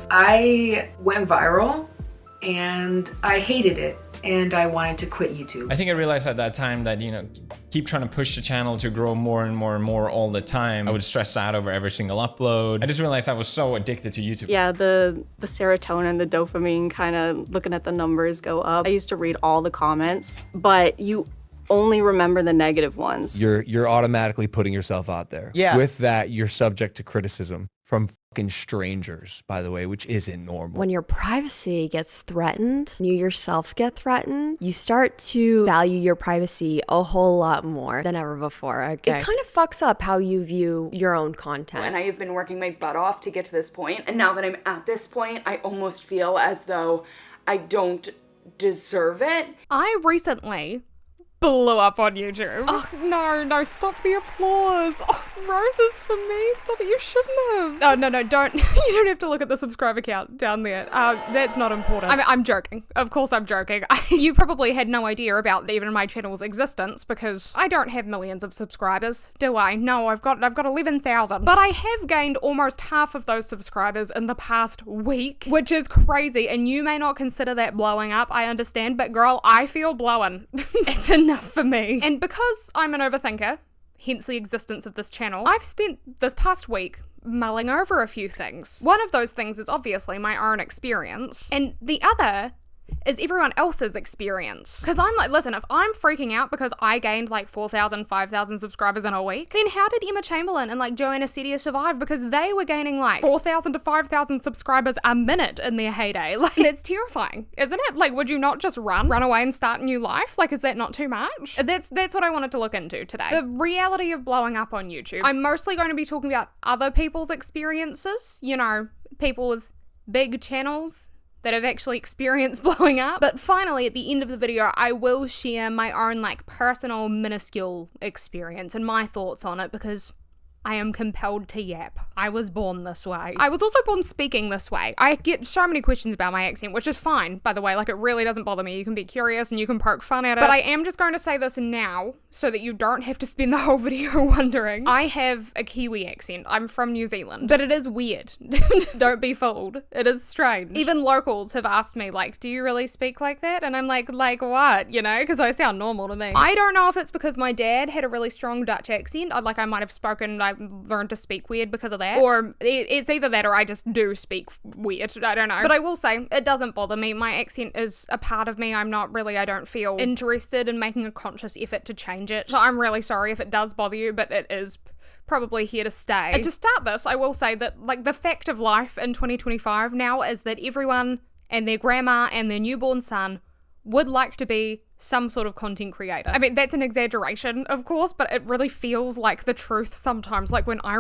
I went viral and I hated it and I wanted to quit YouTube. I think I realized at that time that, you know, keep trying to push the channel to grow more and more and more all the time. I would stress out over every single upload. I just realized I was so addicted to YouTube. Yeah, the serotonin, the dopamine, kind of looking at the numbers go up. I used to read all the comments, but you only remember the negative ones. You're automatically putting yourself out there. Yeah. With that, you're subject to criticism from fucking strangers, by the way, which isn't normal. When your privacy gets threatened, you yourself get threatened, you start to value your privacy a whole lot more than ever before. Okay. It kind of fucks up how you view your own content. And I have been working my butt off to get to this point, and now that I'm at this point, I almost feel as though I don't deserve it. I recently blew up on YouTube. Oh, no, stop the applause. Oh, roses for me. Stop it, you shouldn't have. Oh, no, don't. You don't have to look at the subscriber count down there. That's not important. I mean, I'm joking. Of course I'm joking. You probably had no idea about even my channel's existence because I don't have millions of subscribers, do I? No, I've got 11,000. But I have gained almost half of those subscribers in the past week, which is crazy. And you may not consider that blowing up, I understand, but girl, I feel blowing. It's enough for me. And because I'm an overthinker, hence the existence of this channel, I've spent this past week mulling over a few things. One of those things is obviously my own experience, and the other is everyone else's experience. Because I'm like, listen, if I'm freaking out because I gained like 4,000, 5,000 subscribers in a week, then how did Emma Chamberlain and like Joanna Cedia survive? Because they were gaining like 4,000 to 5,000 subscribers a minute in their heyday. Like, it's terrifying, isn't it? Like, would you not just run away and start a new life? Like, is that not too much? That's what I wanted to look into today. The reality of blowing up on YouTube. I'm mostly going to be talking about other people's experiences, you know, people with big channels that have actually experienced blowing up. But finally, at the end of the video, I will share my own like personal minuscule experience and my thoughts on it because I am compelled to yap. I was born this way. I was also born speaking this way. I get so many questions about my accent, which is fine, by the way. Like, it really doesn't bother me. You can be curious and you can poke fun at it. But I am just going to say this now so that you don't have to spend the whole video wondering. I have a Kiwi accent. I'm from New Zealand. But it is weird. Don't be fooled. It is strange. Even locals have asked me, like, do you really speak like that? And I'm like what? You know, because I sound normal to me. I don't know if it's because my dad had a really strong Dutch accent. Like, I might have I learned to speak weird because of that, or it's either that or I just do speak weird. I don't know, but I will say it doesn't bother me. My accent is a part of me. I don't feel interested in making a conscious effort to change it, so I'm really sorry if it does bother you, but it is probably here to stay. And to start this, I will say that like the fact of life in 2025 now is that everyone and their grandma and their newborn son would like to be some sort of content creator. I mean, that's an exaggeration, of course, but it really feels like the truth sometimes. Like when I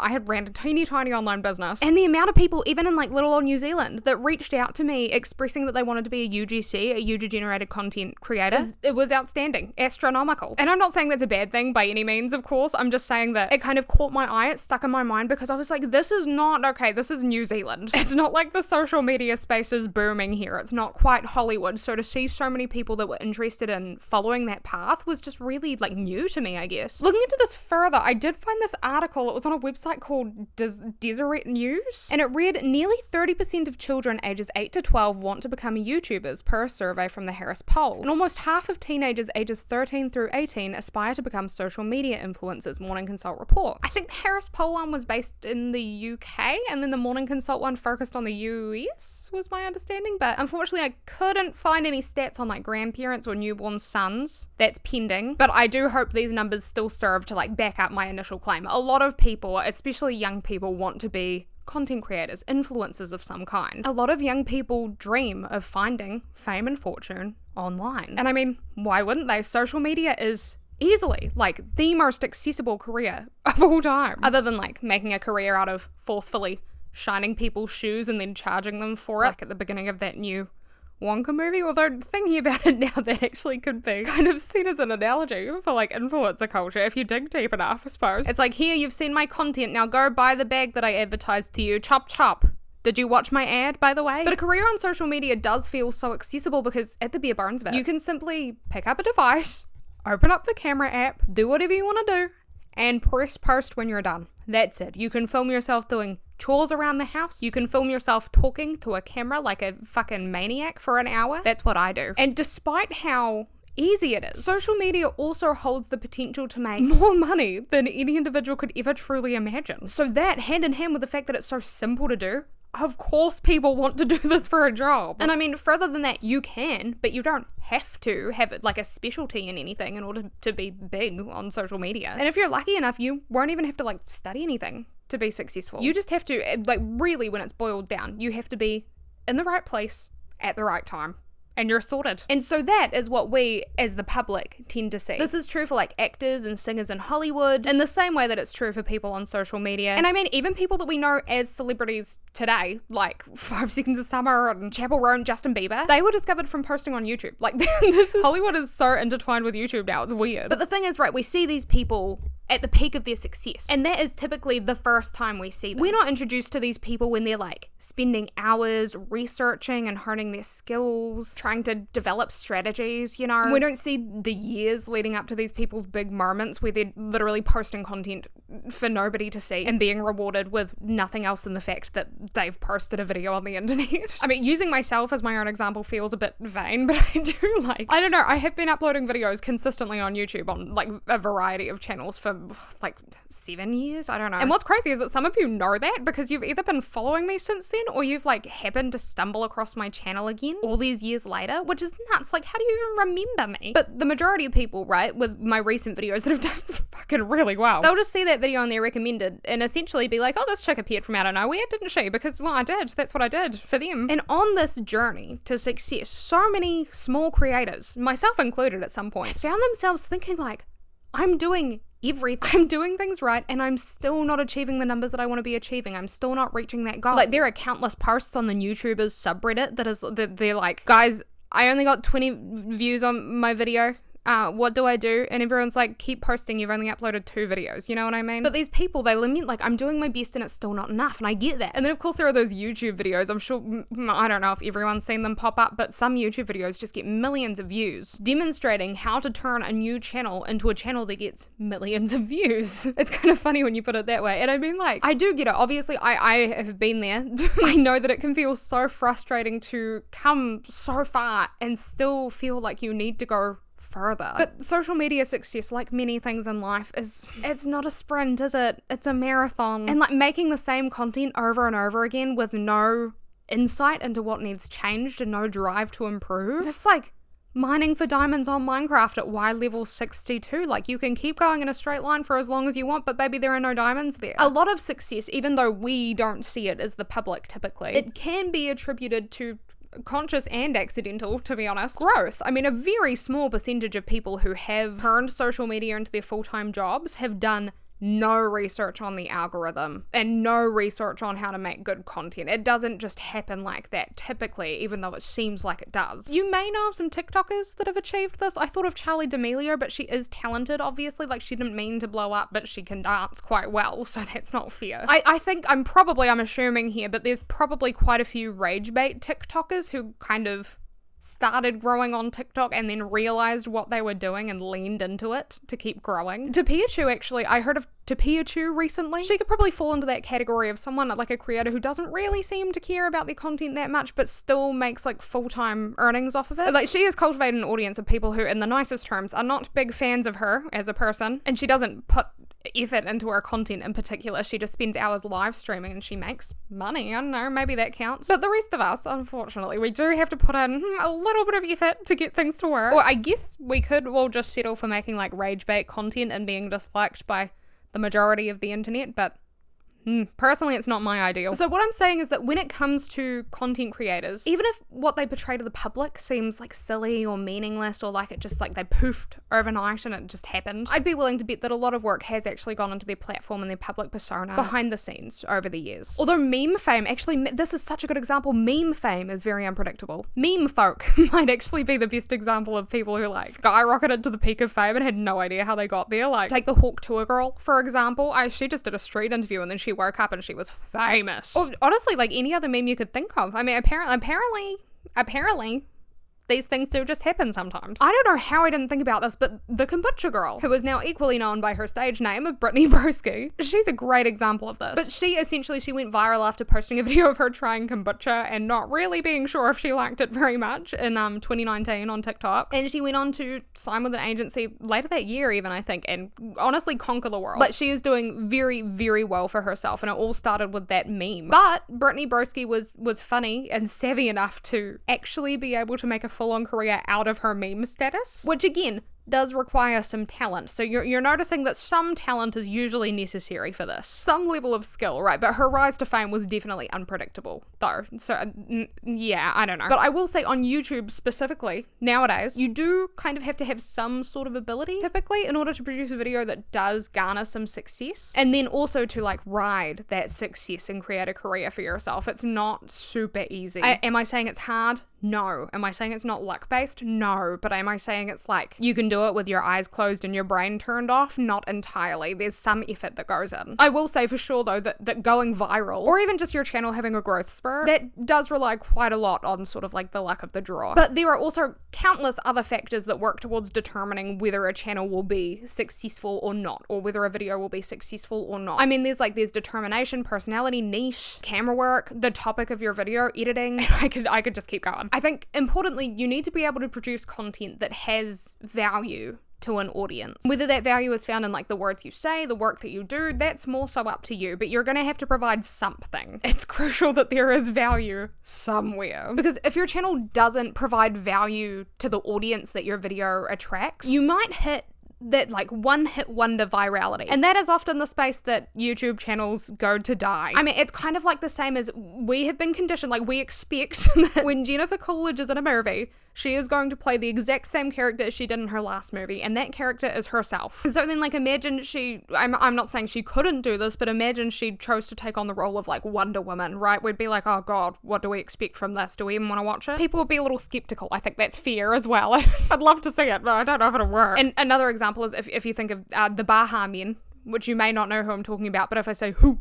had ran a teeny tiny online business, and the amount of people, even in like little old New Zealand, that reached out to me expressing that they wanted to be a UGC, a user-generated content creator, it was outstanding, astronomical. And I'm not saying that's a bad thing by any means, of course. I'm just saying that it kind of caught my eye, it stuck in my mind because I was like, this is not, okay, this is New Zealand. It's not like the social media space is booming here. It's not quite Hollywood. So to see so many people that were interested in following that path was just really like new to me, I guess. Looking into this further, I did find this article. It was on a website called Deseret News, and it read nearly 30% of children ages 8 to 12 want to become YouTubers per a survey from the Harris Poll, and almost half of teenagers ages 13 through 18 aspire to become social media influencers, Morning Consult reports. I think the Harris Poll one was based in the UK, and then the Morning Consult one focused on the US, was my understanding, but unfortunately I couldn't find any stats on like grandparents or newborn sons. That's pending, but I do hope these numbers still serve to like back up my initial claim. A lot of people, especially young people, want to be content creators, influencers of some kind. A lot of young people dream of finding fame and fortune online. And I mean, why wouldn't they? Social media is easily like the most accessible career of all time, other than like making a career out of forcefully shining people's shoes and then charging them for it, like at the beginning of that new Wonka movie, although thinking about it now, that actually could be kind of seen as an analogy for like influencer culture if you dig deep enough, I suppose. It's like, here, you've seen my content, now go buy the bag that I advertised to you, chop chop. Did you watch my ad, by the way? But a career on social media does feel so accessible because at the bare bones of it, you can simply pick up a device, open up the camera app, do whatever you want to do, and press post when you're done. That's it. You can film yourself doing chores around the house. You can film yourself talking to a camera like a fucking maniac for an hour. That's what I do. And despite how easy it is, social media also holds the potential to make more money than any individual could ever truly imagine. So that, hand in hand with the fact that it's so simple to do, of course people want to do this for a job. And I mean, further than that, you can, but you don't have to have it like a specialty in anything in order to be big on social media. And if you're lucky enough, you won't even have to like study anything to be successful. You just have to, like, really, when it's boiled down, you have to be in the right place at the right time. And you're sorted. And so that is what we, as the public, tend to see. This is true for like actors and singers in Hollywood, in the same way that it's true for people on social media. And I mean, even people that we know as celebrities today, like 5 Seconds of Summer and Chapel Roan, Justin Bieber, they were discovered from posting on YouTube. Like, Hollywood is so intertwined with YouTube now, it's weird. But the thing is, right, we see these people at the peak of their success. And that is typically the first time we see them. We're not introduced to these people when they're like spending hours researching and honing their skills, trying to develop strategies, you know. We don't see the years leading up to these people's big moments where they're literally posting content for nobody to see and being rewarded with nothing else than the fact that they've posted a video on the internet. I mean, using myself as my own example feels a bit vain, but I do like, I don't know, I have been uploading videos consistently on YouTube on like a variety of channels for like 7 years, I don't know. And what's crazy is that some of you know that because you've either been following me since then or you've like happened to stumble across my channel again all these years later, which is nuts. Like, how do you even remember me? But the majority of people, right, with my recent videos that have done fucking really well, they'll just see that video on their recommended and essentially be like, oh, this chick appeared from out of nowhere, didn't she? Because, well, I did. That's what I did for them. And on this journey to success, so many small creators, myself included at some point, found themselves thinking like, I'm doing everything. I'm doing things right and I'm still not achieving the numbers that I want to be achieving. I'm still not reaching that goal. Like, there are countless posts on the YouTubers subreddit that they're like, guys, I only got 20 views on my video. What do I do? And everyone's like, keep posting, you've only uploaded 2 videos, you know what I mean? But these people, they lament like, I'm doing my best and it's still not enough, and I get that. And then of course there are those YouTube videos, I'm sure, I don't know if everyone's seen them pop up, but some YouTube videos just get millions of views, demonstrating how to turn a new channel into a channel that gets millions of views. It's kind of funny when you put it that way. And I mean, like, I do get it. Obviously, I have been there. I know that it can feel so frustrating to come so far and still feel like you need to go further. But social media success, like many things in life, it's not a sprint, is it? It's a marathon. And like making the same content over and over again with no insight into what needs changed and no drive to improve, it's like mining for diamonds on Minecraft at Y level 62. Like, you can keep going in a straight line for as long as you want, but baby, there are no diamonds there. A lot of success, even though we don't see it as the public typically, it can be attributed to conscious and accidental, to be honest, growth. I mean, a very small percentage of people who have turned social media into their full-time jobs have done no research on the algorithm and no research on how to make good content. It doesn't just happen like that typically, even though it seems like it does. You may know of some TikTokers that have achieved this. I thought of Charli D'Amelio, but she is talented, obviously. Like, she didn't mean to blow up, but she can dance quite well, so that's not fair. I think I'm assuming here, but there's probably quite a few rage bait TikTokers who kind of started growing on TikTok and then realized what they were doing and leaned into it to keep growing. Tapiachu, actually, I heard of Tapiachu recently. She could probably fall into that category of someone like a creator who doesn't really seem to care about their content that much, but still makes like full-time earnings off of it. Like, she has cultivated an audience of people who, in the nicest terms, are not big fans of her as a person, and she doesn't put effort into her content in particular. She just spends hours live streaming and she makes money. I don't know, maybe that counts. But the rest of us, unfortunately, we do have to put in a little bit of effort to get things to work. Or I guess we could all just settle for making like rage bait content and being disliked by the majority of the internet, but personally, it's not my ideal. So what I'm saying is that when it comes to content creators, even if what they portray to the public seems like silly or meaningless, or like it just like they poofed overnight and it just happened, I'd be willing to bet that a lot of work has actually gone into their platform and their public persona behind the scenes over the years. Although meme fame, actually, this is such a good example. Meme fame is very unpredictable. Meme folk might actually be the best example of people who like skyrocketed to the peak of fame and had no idea how they got there. Like, take the Hawk Tour girl, for example. She just did a street interview and then she woke up and she was famous. Or honestly, like any other meme you could think of. I mean, apparently these things do just happen sometimes. I don't know how I didn't think about this, but the kombucha girl, who is now equally known by her stage name of Brittany Broski, she's a great example of this. But she went viral after posting a video of her trying kombucha and not really being sure if she liked it very much in 2019 on TikTok. And she went on to sign with an agency later that year even, I think, and honestly conquer the world. But she is doing very, very well for herself, and it all started with that meme. But Brittany Broski was funny and savvy enough to actually be able to make a full-on career out of her meme status, which again does require some talent. So you're noticing that some talent is usually necessary for this. Some level of skill, right? But her rise to fame was definitely unpredictable, though. So, yeah, I don't know. But I will say on YouTube specifically, nowadays, you do kind of have to have some sort of ability, typically, in order to produce a video that does garner some success. And then also to, like, ride that success and create a career for yourself. It's not super easy. Am I saying it's hard? No. Am I saying it's not luck-based? No. But am I saying it's like, you can do it with your eyes closed and your brain turned off? Not entirely. There's some effort that goes in. I will say for sure though that going viral, or even just your channel having a growth spurt, that does rely quite a lot on sort of like the luck of the draw. But there are also countless other factors that work towards determining whether a channel will be successful or not, or whether a video will be successful or not. I mean, there's determination, personality, niche, camera work, the topic of your video, editing. I could just keep going. I think importantly, you need to be able to produce content that has value to an audience. Whether that value is found in like the words you say, the work that you do, that's more so up to you, but you're gonna have to provide something. It's crucial that there is value somewhere. Because if your channel doesn't provide value to the audience that your video attracts, you might hit that like one-hit wonder virality. And that is often the space that YouTube channels go to die. I mean, it's kind of like the same as we have been conditioned, like we expect that when Jennifer Coolidge is in a movie, she is going to play the exact same character as she did in her last movie, and that character is herself. So then like imagine I'm not saying she couldn't do this, but imagine she chose to take on the role of like Wonder Woman, right? We'd be like, oh God, what do we expect from this? Do we even want to watch it? People would be a little skeptical. I think that's fair as well. I'd love to see it, but I don't know if it'll work. And another example is if you think of the Baha Men, which you may not know who I'm talking about, but if I say who,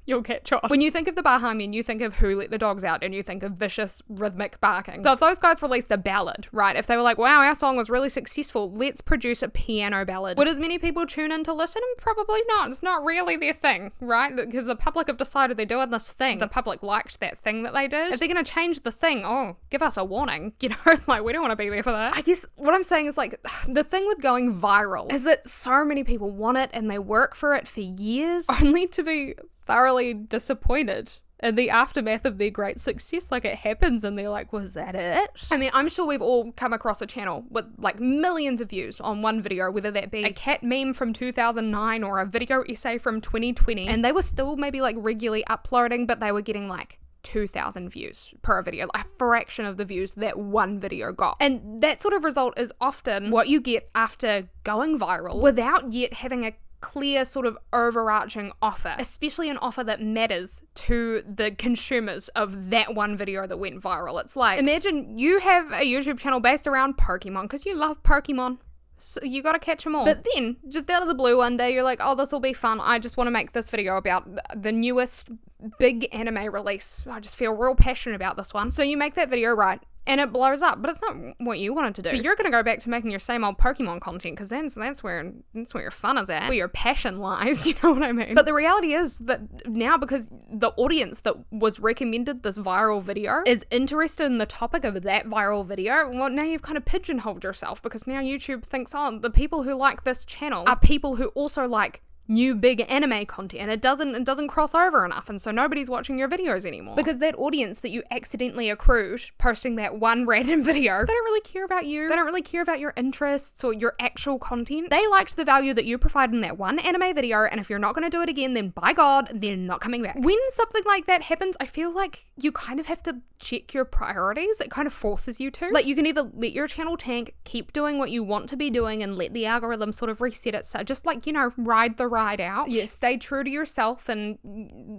you'll catch on. When you think of the Baha Men, you think of Who Let the Dogs Out, and you think of vicious rhythmic barking. So if those guys released a ballad, right, if they were like, wow, our song was really successful, let's produce a piano ballad, would as many people tune in to listen? Probably not. It's not really their thing, right? Because the public have decided they're doing this thing. The public liked that thing that they did. If they're gonna change the thing, oh, give us a warning. You know, like, we don't want to be there for that. I guess what I'm saying is like, the thing with going viral is that so many people want it and they work for it for years, only to be thoroughly disappointed in the aftermath of their great success. Like, it happens and they're like, was that it? I mean, I'm sure we've all come across a channel with like millions of views on one video, whether that be a cat meme from 2009 or a video essay from 2020, and they were still maybe like regularly uploading, but they were getting like 2,000 views per video, like a fraction of the views that one video got. And that sort of result is often what you get after going viral without yet having a clear sort of overarching offer, especially an offer that matters to the consumers of that one video that went viral. It's like, imagine you have a YouTube channel based around Pokemon because you love Pokemon. So you gotta catch them all. But then, just out of the blue one day, you're like, oh, this will be fun. I just want to make this video about the newest big anime release. I just feel real passionate about this one. So you make that video, right? And it blows up, but it's not what you wanted to do. So you're going to go back to making your same old Pokemon content, because that's where your fun is at, where your passion lies, you know what I mean? But the reality is that now, because the audience that was recommended this viral video is interested in the topic of that viral video, well, now you've kind of pigeonholed yourself, because now YouTube thinks, oh, the people who like this channel are people who also like new big anime content, and it doesn't cross over enough, and so nobody's watching your videos anymore. Because that audience that you accidentally accrued posting that one random video, they don't really care about you. They don't really care about your interests or your actual content. They liked the value that you provided in that one anime video, and if you're not going to do it again, then by God, they're not coming back. When something like that happens, I feel like you kind of have to check your priorities. It kind of forces you to. Like, you can either let your channel tank, keep doing what you want to be doing, and let the algorithm sort of reset it. So just like, you know, ride the ride try it out, you stay true to yourself, and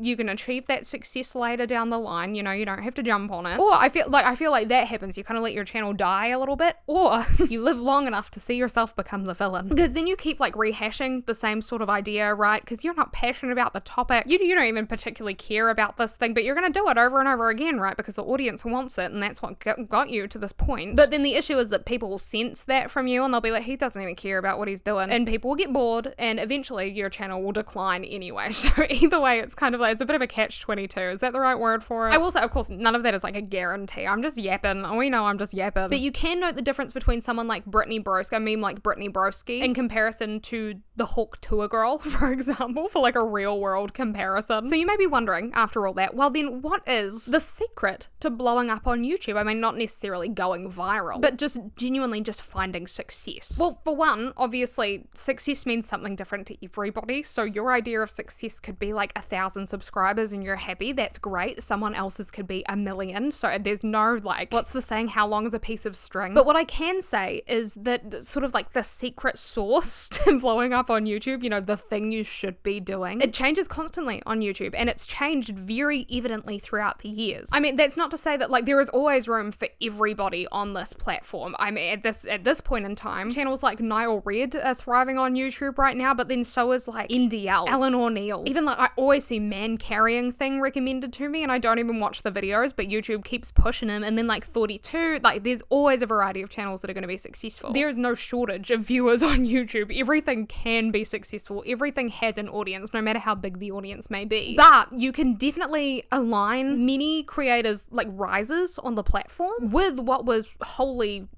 you can achieve that success later down the line. You know, you don't have to jump on it. Or I feel like that happens. You kind of let your channel die a little bit, or you live long enough to see yourself become the villain. Because then you keep like rehashing the same sort of idea, right? Because you're not passionate about the topic. You don't even particularly care about this thing, but you're going to do it over and over again, right? Because the audience wants it, and that's what got you to this point. But then the issue is that people will sense that from you, and they'll be like, he doesn't even care about what he's doing. And people will get bored, and eventually your channel will decline anyway. So either way, it's kind of like, it's a bit of a catch-22. Is that the right word for it? I will say, of course, none of that is like a guarantee. I'm just yapping. We know I'm just yapping. But you can note the difference between someone like Brittany Broski, a meme like Brittany Broski, in comparison to the Hulk Tour Girl, for example, for like a real world comparison. So you may be wondering, after all that, well then what is the secret to blowing up on YouTube? I mean, not necessarily going viral, but just genuinely just finding success. Well, for one, obviously, success means something different to everybody. So your idea of success could be like 1,000 subscribers and you're happy. That's great. Someone else's could be 1 million. So there's no like, what's the saying? How long is a piece of string? But what I can say is that sort of like the secret sauce to blowing up on YouTube, you know, the thing you should be doing, it changes constantly on YouTube, and it's changed very evidently throughout the years. I mean, that's not to say that like there is always room for everybody on this platform. I mean, at this point in time, channels like Niall Red are thriving on YouTube right now, but then so is like NDL, Alan O'Neill. Even like I always see Man Carrying Thing recommended to me, and I don't even watch the videos, but YouTube keeps pushing him. And then like 42, like there's always a variety of channels that are going to be successful. There is no shortage of viewers on YouTube. Everything can be successful. Everything has an audience, no matter how big the audience may be. But you can definitely align many creators' like rises on the platform with what was wholly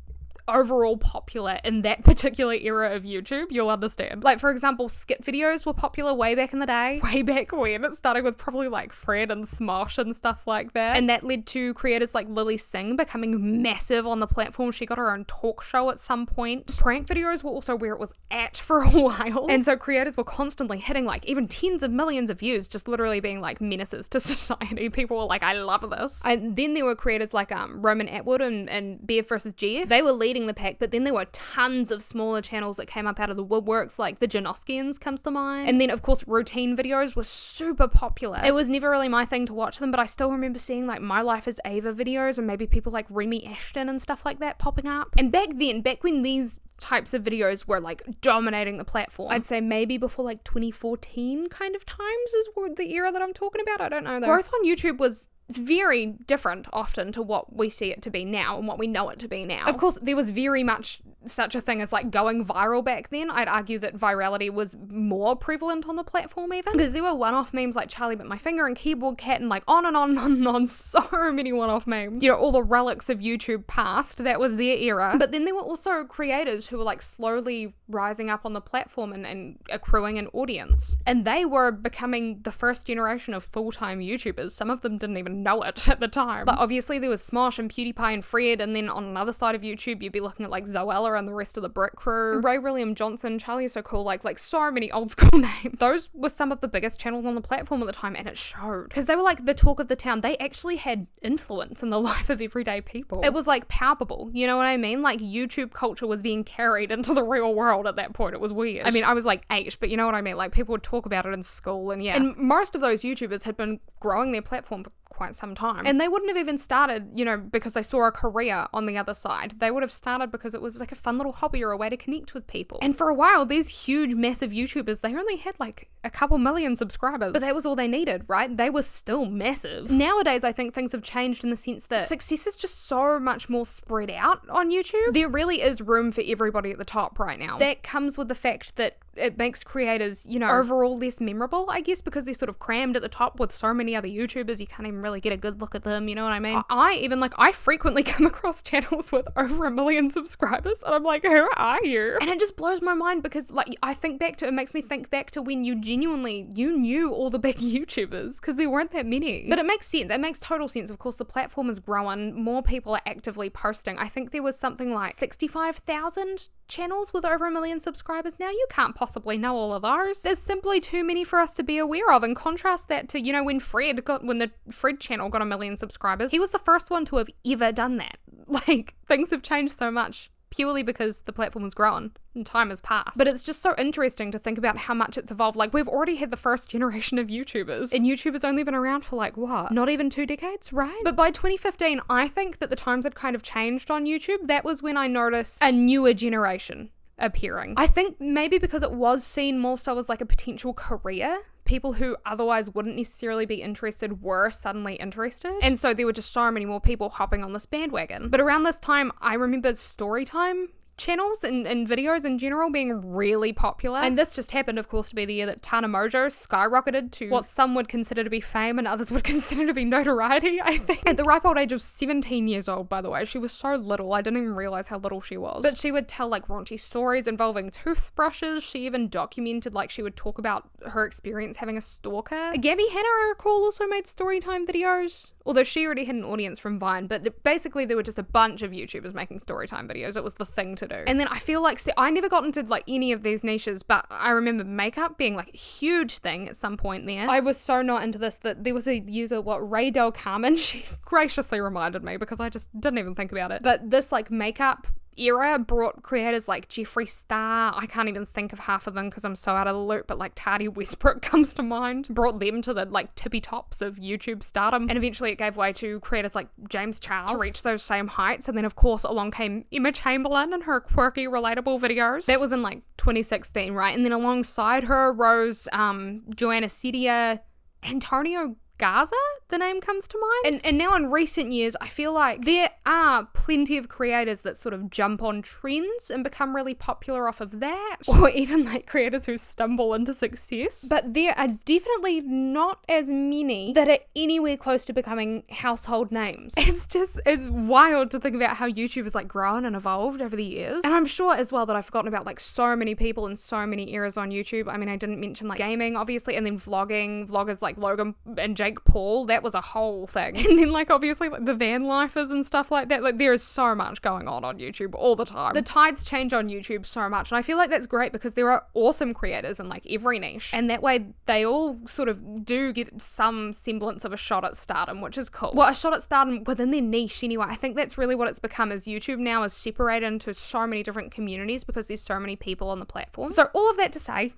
overall popular in that particular era of YouTube. You'll understand. Like, for example, skit videos were popular way back in the day. Way back when. It started with probably like Fred and Smosh and stuff like that. And that led to creators like Lily Singh becoming massive on the platform. She got her own talk show at some point. Prank videos were also where it was at for a while. And so creators were constantly hitting like even tens of millions of views, just literally being like menaces to society. People were like, I love this. And then there were creators like Roman Atwood and BF vs. GF. They were leading the pack, but then there were tons of smaller channels that came up out of the woodworks, like the Janoskians comes to mind. And then of course routine videos were super popular. It was never really my thing to watch them, but I still remember seeing like My Life as Ava videos and maybe people like Remy Ashton and stuff like that popping up. And back when these types of videos were like dominating the platform, I'd say maybe before like 2014 kind of times is the era that I'm talking about. I don't know though. Growth on YouTube was very different often to what we see it to be now and what we know it to be now. Of course, there was very much such a thing as like going viral back then. I'd argue that virality was more prevalent on the platform even, because there were one-off memes like Charlie Bit My Finger and Keyboard Cat and like on and on and on and on, so many one-off memes. You know, all the relics of YouTube past, that was their era. But then there were also creators who were like slowly rising up on the platform and accruing an audience. And they were becoming the first generation of full-time YouTubers. Some of them didn't even know it at the time. But obviously there was Smosh and PewDiePie and Fred, and then on another side of YouTube you'd be looking at like Zoella and the rest of the Brick Crew, Ray William Johnson, Charlie Is So Cool, like so many old school names. Those were some of the biggest channels on the platform at the time, and it showed. Because they were like the talk of the town. They actually had influence in the life of everyday people. It was like palpable, you know what I mean? Like YouTube culture was being carried into the real world at that point. It was weird. I mean, I was like 8, but you know what I mean? Like people would talk about it in school, and yeah. And most of those YouTubers had been growing their platform for quite some time. And they wouldn't have even started, you know, because they saw a career on the other side. They would have started because it was like a fun little hobby or a way to connect with people. And for a while, these huge, massive YouTubers, they only had like a couple million subscribers, but that was all they needed, right? They were still massive. Nowadays, I think things have changed in the sense that success is just so much more spread out on YouTube. There really is room for everybody at the top right now. That comes with the fact that it makes creators, you know, overall less memorable, I guess, because they're sort of crammed at the top with so many other YouTubers. You can't even really get a good look at them, you know what I mean? I frequently come across channels with over 1 million subscribers, and I'm like, who are you? And it just blows my mind, because like it makes me think back to when you knew all the big YouTubers, because there weren't that many. But it makes sense. It makes total sense. Of course, the platform has grown. More people are actively posting. I think there was something like 65,000 channels with over 1 million subscribers now. You can't possibly know all of those. There's simply too many for us to be aware of. And contrast that to, you know, when the Fred channel got 1 million subscribers, he was the first one to have ever done that. Like, things have changed so much. purely because the platform has grown and time has passed. But it's just so interesting to think about how much it's evolved. Like, we've already had the first generation of YouTubers, and YouTube has only been around for like, what? Not even 2 decades, right? But by 2015, I think that the times had kind of changed on YouTube. That was when I noticed a newer generation appearing. I think maybe because it was seen more so as like a potential career. People who otherwise wouldn't necessarily be interested were suddenly interested. And so there were just so many more people hopping on this bandwagon. But around this time, I remember Storytime channels and videos in general being really popular. And this just happened, of course, to be the year that Tana Mojo skyrocketed to what some would consider to be fame and others would consider to be notoriety, I think. At the ripe old age of 17 years old, by the way. She was so little, I didn't even realize how little she was. But she would tell like raunchy stories involving toothbrushes. She even documented, like, she would talk about her experience having a stalker. Gabby Hanna, I recall, also made Storytime videos, although she already had an audience from Vine. But basically there were just a bunch of YouTubers making Storytime videos. It was the thing to do. And then I feel like, see, I never got into like any of these niches, but I remember makeup being like a huge thing at some point there. I was so not into this that there was a user, Ray Del Carmen, she graciously reminded me because I just didn't even think about it. But this like makeup era brought creators like Jeffree Star, I can't even think of half of them because I'm so out of the loop, but like Tati Westbrook comes to mind, brought them to the like tippy tops of YouTube stardom, and eventually it gave way to creators like James Charles to reach those same heights. And then of course along came Emma Chamberlain and her quirky relatable videos. That was in like 2016, right? And then alongside her rose Joanna Cedia, Antonio Gaza, the name comes to mind. And now in recent years, I feel like there are plenty of creators that sort of jump on trends and become really popular off of that, or even like creators who stumble into success. But there are definitely not as many that are anywhere close to becoming household names. It's wild to think about how YouTube has like grown and evolved over the years. And I'm sure as well that I've forgotten about like so many people in so many eras on YouTube. I mean, I didn't mention like gaming, obviously, and then vloggers like Logan and Jake Paul, that was a whole thing. And then like obviously like the van lifers and stuff like that. Like there is so much going on YouTube all the time. The tides change on YouTube so much, and I feel like that's great because there are awesome creators in like every niche, and that way they all sort of do get some semblance of a shot at stardom, which is cool. Well, a shot at stardom within their niche anyway. I think that's really what it's become, is YouTube now is separated into so many different communities because there's so many people on the platform. So all of that to say,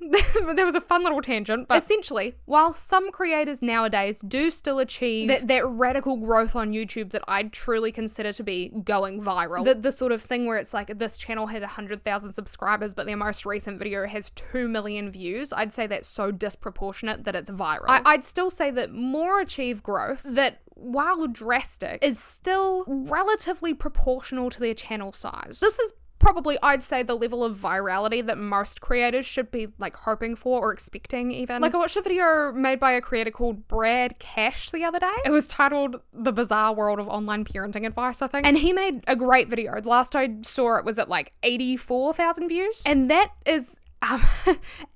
there was a fun little tangent, but essentially, while some creators nowadays do still achieve that radical growth on YouTube that I'd truly consider to be going viral. The sort of thing where it's like this channel has 100,000 subscribers, but their most recent video has 2 million views. I'd say that's so disproportionate that it's viral. I'd still say that more achieve growth that, while drastic, is still relatively proportional to their channel size. This is probably, I'd say, the level of virality that most creators should be like hoping for or expecting even. Like I watched a video made by a creator called Brad Cash the other day. It was titled The Bizarre World of Online Parenting Advice, I think. And he made a great video. The last I saw it was at like 84,000 views. And that is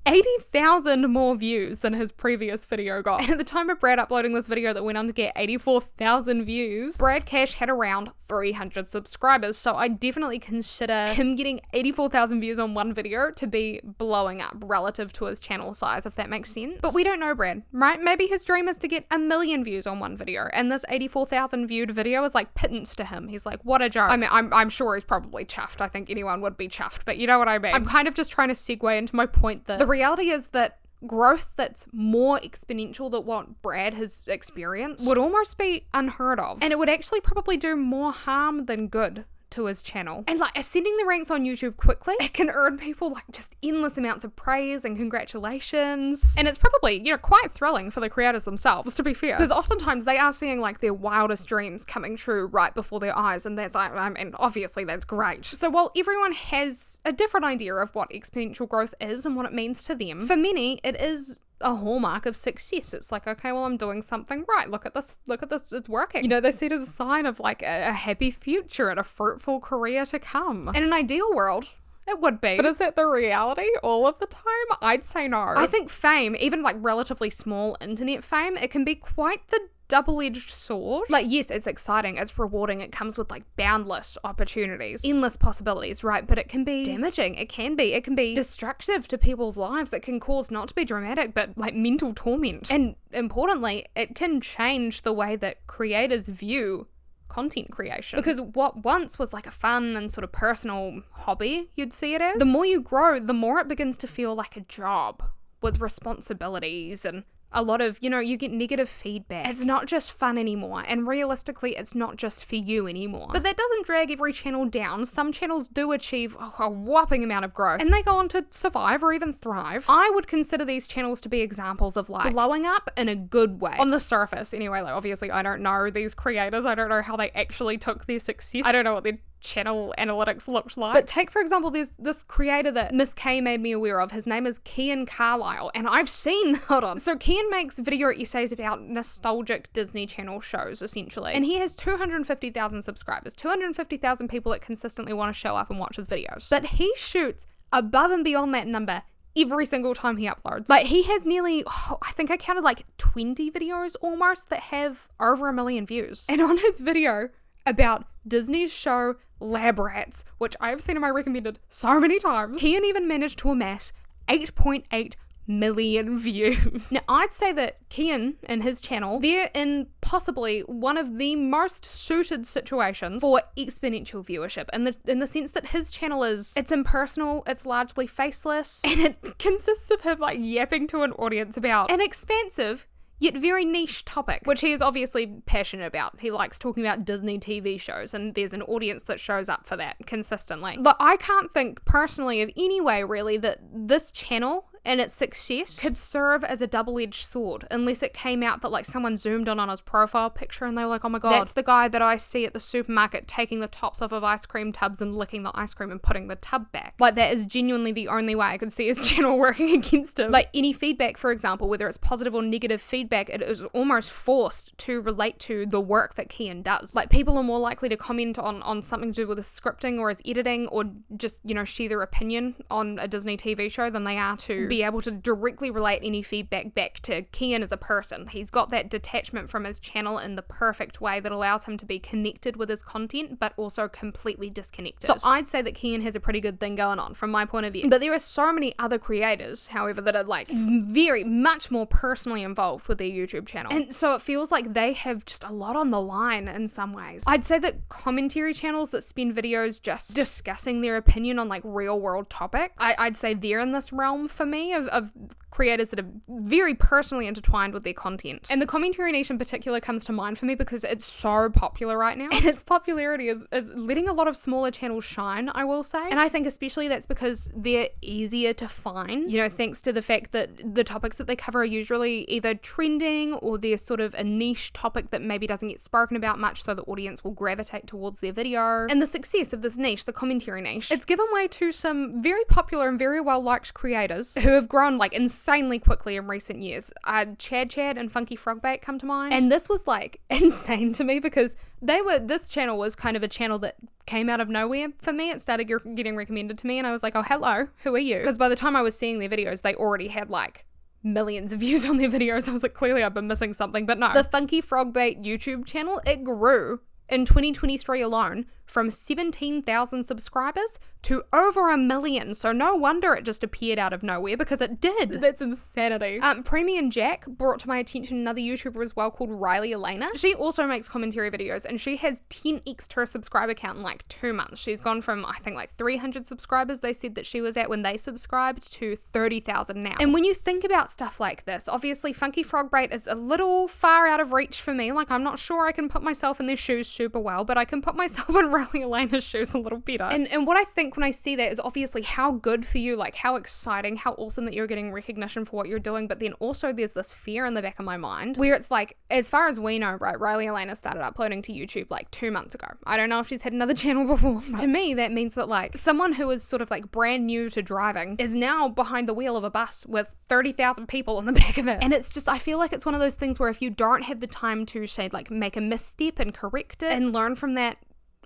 80,000 more views than his previous video got. And at the time of Brad uploading this video that went on to get 84,000 views, Brad Cash had around 300 subscribers. So I definitely consider him getting 84,000 views on one video to be blowing up relative to his channel size, if that makes sense. But we don't know Brad, right? Maybe his dream is to get 1 million views on one video, and this 84,000 viewed video is like pittance to him. He's like, what a joke. I mean, I'm sure he's probably chuffed. I think anyone would be chuffed, but you know what I mean? I'm kind of just trying to segue into my point that the reality is that growth that's more exponential than what Brad has experienced would almost be unheard of, and it would actually probably do more harm than good to his channel. And like ascending the ranks on YouTube quickly, it can earn people like just endless amounts of praise and congratulations. And it's probably, you know, quite thrilling for the creators themselves, to be fair, because oftentimes they are seeing like their wildest dreams coming true right before their eyes, and that's, I mean, obviously that's great. So while everyone has a different idea of what exponential growth is and what it means to them, for many it is a hallmark of success. It's like, okay, well, I'm doing something right. Look at this, it's working. You know, they see it as a sign of like a happy future and a fruitful career to come. In an ideal world, it would be. But is that the reality all of the time? I'd say no. I think fame, even like relatively small internet fame, it can be quite the double-edged sword. Like, yes, it's exciting, it's rewarding, it comes with like boundless opportunities, endless possibilities, right? But it can be damaging. It can be destructive to people's lives. It can cause, not to be dramatic, but like mental torment. And importantly, it can change the way that creators view content creation. Because what once was like a fun and sort of personal hobby, you'd see it as, the more you grow, the more it begins to feel like a job with responsibilities and a lot of, you get negative feedback. It's not just fun anymore, and realistically, it's not just for you anymore. But that doesn't drag every channel down. Some channels do achieve a whopping amount of growth, and they go on to survive or even thrive. I would consider these channels to be examples of like blowing up in a good way. On the surface, anyway. Like, obviously, I don't know these creators. I don't know how they actually took their success. I don't know what their channel analytics looked like. But take, for example, there's this creator that Miss K made me aware of. His name is Keyan Carlile, and I've seen, hold on. So Keyan makes video essays about nostalgic Disney Channel shows, essentially. And he has 250,000 subscribers, 250,000 people that consistently want to show up and watch his videos. But he shoots above and beyond that number every single time he uploads. Like, he has nearly, I think I counted like 20 videos almost that have over 1 million views. And on his video about Disney's show Lab Rats, which I've seen in my recommended so many times, Keyan even managed to amass 8.8 million views. Now, I'd say that Keyan and his channel, they're in possibly one of the most suited situations for exponential viewership, in the sense that his channel it's impersonal, it's largely faceless, and it consists of him like yapping to an audience about an expansive yet very niche topic, which he is obviously passionate about. He likes talking about Disney TV shows, and there's an audience that shows up for that consistently. But I can't think personally of any way really that this channel and its success could serve as a double-edged sword, unless it came out that like someone zoomed on his profile picture and they were like, oh my god, that's the guy that I see at the supermarket taking the tops off of ice cream tubs and licking the ice cream and putting the tub back. Like, that is genuinely the only way I could see his channel working against him. Like, any feedback, for example, whether it's positive or negative feedback, it is almost forced to relate to the work that Keyan does. Like, people are more likely to comment on something to do with his scripting or his editing, or just, share their opinion on a Disney TV show, than they are to be able to directly relate any feedback back to Keyan as a person. He's got that detachment from his channel in the perfect way that allows him to be connected with his content, but also completely disconnected. So I'd say that Keyan has a pretty good thing going on from my point of view. But there are so many other creators, however, that are like very much more personally involved with their YouTube channel. And so it feels like they have just a lot on the line in some ways. I'd say that commentary channels that spend videos just discussing their opinion on like real world topics, I'd say they're in this realm for me of creators that are very personally intertwined with their content. And the commentary niche in particular comes to mind for me because it's so popular right now, and its popularity is letting a lot of smaller channels shine, I will say. And I think especially that's because they're easier to find, thanks to the fact that the topics that they cover are usually either trending or they're sort of a niche topic that maybe doesn't get spoken about much, so the audience will gravitate towards their video. And the success of this niche, the commentary niche, it's given way to some very popular and very well liked creators who have grown like insanely quickly in recent years. Chad and Funky Frogbait come to mind, and this was like insane to me because this channel was kind of a channel that came out of nowhere for me. It started getting recommended to me, and I was like, oh hello, who are you? Because by the time I was seeing their videos, they already had like millions of views on their videos. I was like, clearly I've been missing something. But no, the Funky Frogbait YouTube channel, it grew in 2023 alone from 17,000 subscribers to over 1 million. So no wonder it just appeared out of nowhere, because it did. That's insanity. Premium Jack brought to my attention another YouTuber as well called Riley Elena. She also makes commentary videos, and she has 10x'd her subscriber count in like 2 months. She's gone from, I think, like 300 subscribers they said that she was at when they subscribed to 30,000 now. And when you think about stuff like this, obviously Funky Frogbait is a little far out of reach for me. Like, I'm not sure I can put myself in their shoes super well, but I can put myself in Riley Elena's shoes a little better. And what I think when I see that is obviously how good for you, like how exciting, how awesome that you're getting recognition for what you're doing, but then also there's this fear in the back of my mind where it's like, as far as we know, right, Riley Elena started uploading to YouTube like 2 months ago. I don't know if she's had another channel before. To me, that means that like someone who is sort of like brand new to driving is now behind the wheel of a bus with 30,000 people in the back of it. And it's just, I feel like it's one of those things where if you don't have the time to say like make a misstep and correct it and learn from that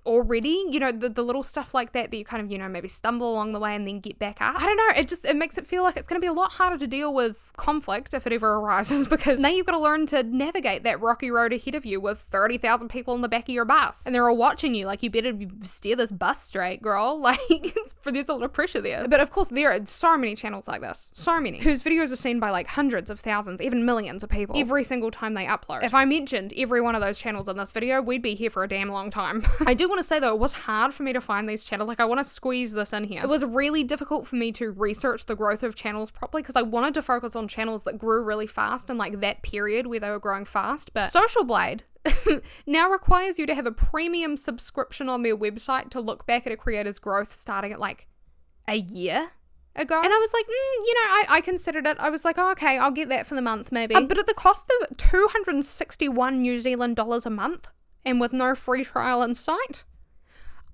already, you know, the little stuff like that you kind of, you know, maybe stumble along the way and then get back up. I don't know, it makes it feel like it's going to be a lot harder to deal with conflict if it ever arises, because now you've got to learn to navigate that rocky road ahead of you with 30,000 people in the back of your bus, and they're all watching you like, you better steer this bus straight, girl. Like, there's a lot of pressure there. But of course, there are so many channels like this, so many, whose videos are seen by like hundreds of thousands, even millions of people every single time they upload. If I mentioned every one of those channels in this video, we'd be here for a damn long time. I do want to say though, it was hard for me to find these channels. Like, I want to squeeze this in here. It was really difficult for me to research the growth of channels properly, because I wanted to focus on channels that grew really fast in like that period where they were growing fast. But SocialBlade now requires you to have a premium subscription on their website to look back at a creator's growth starting at like a year ago. And I was like, you know, I considered it. I was like, oh, okay, I'll get that for the month maybe. But at the cost of 261 New Zealand dollars a month, and with no free trial in sight,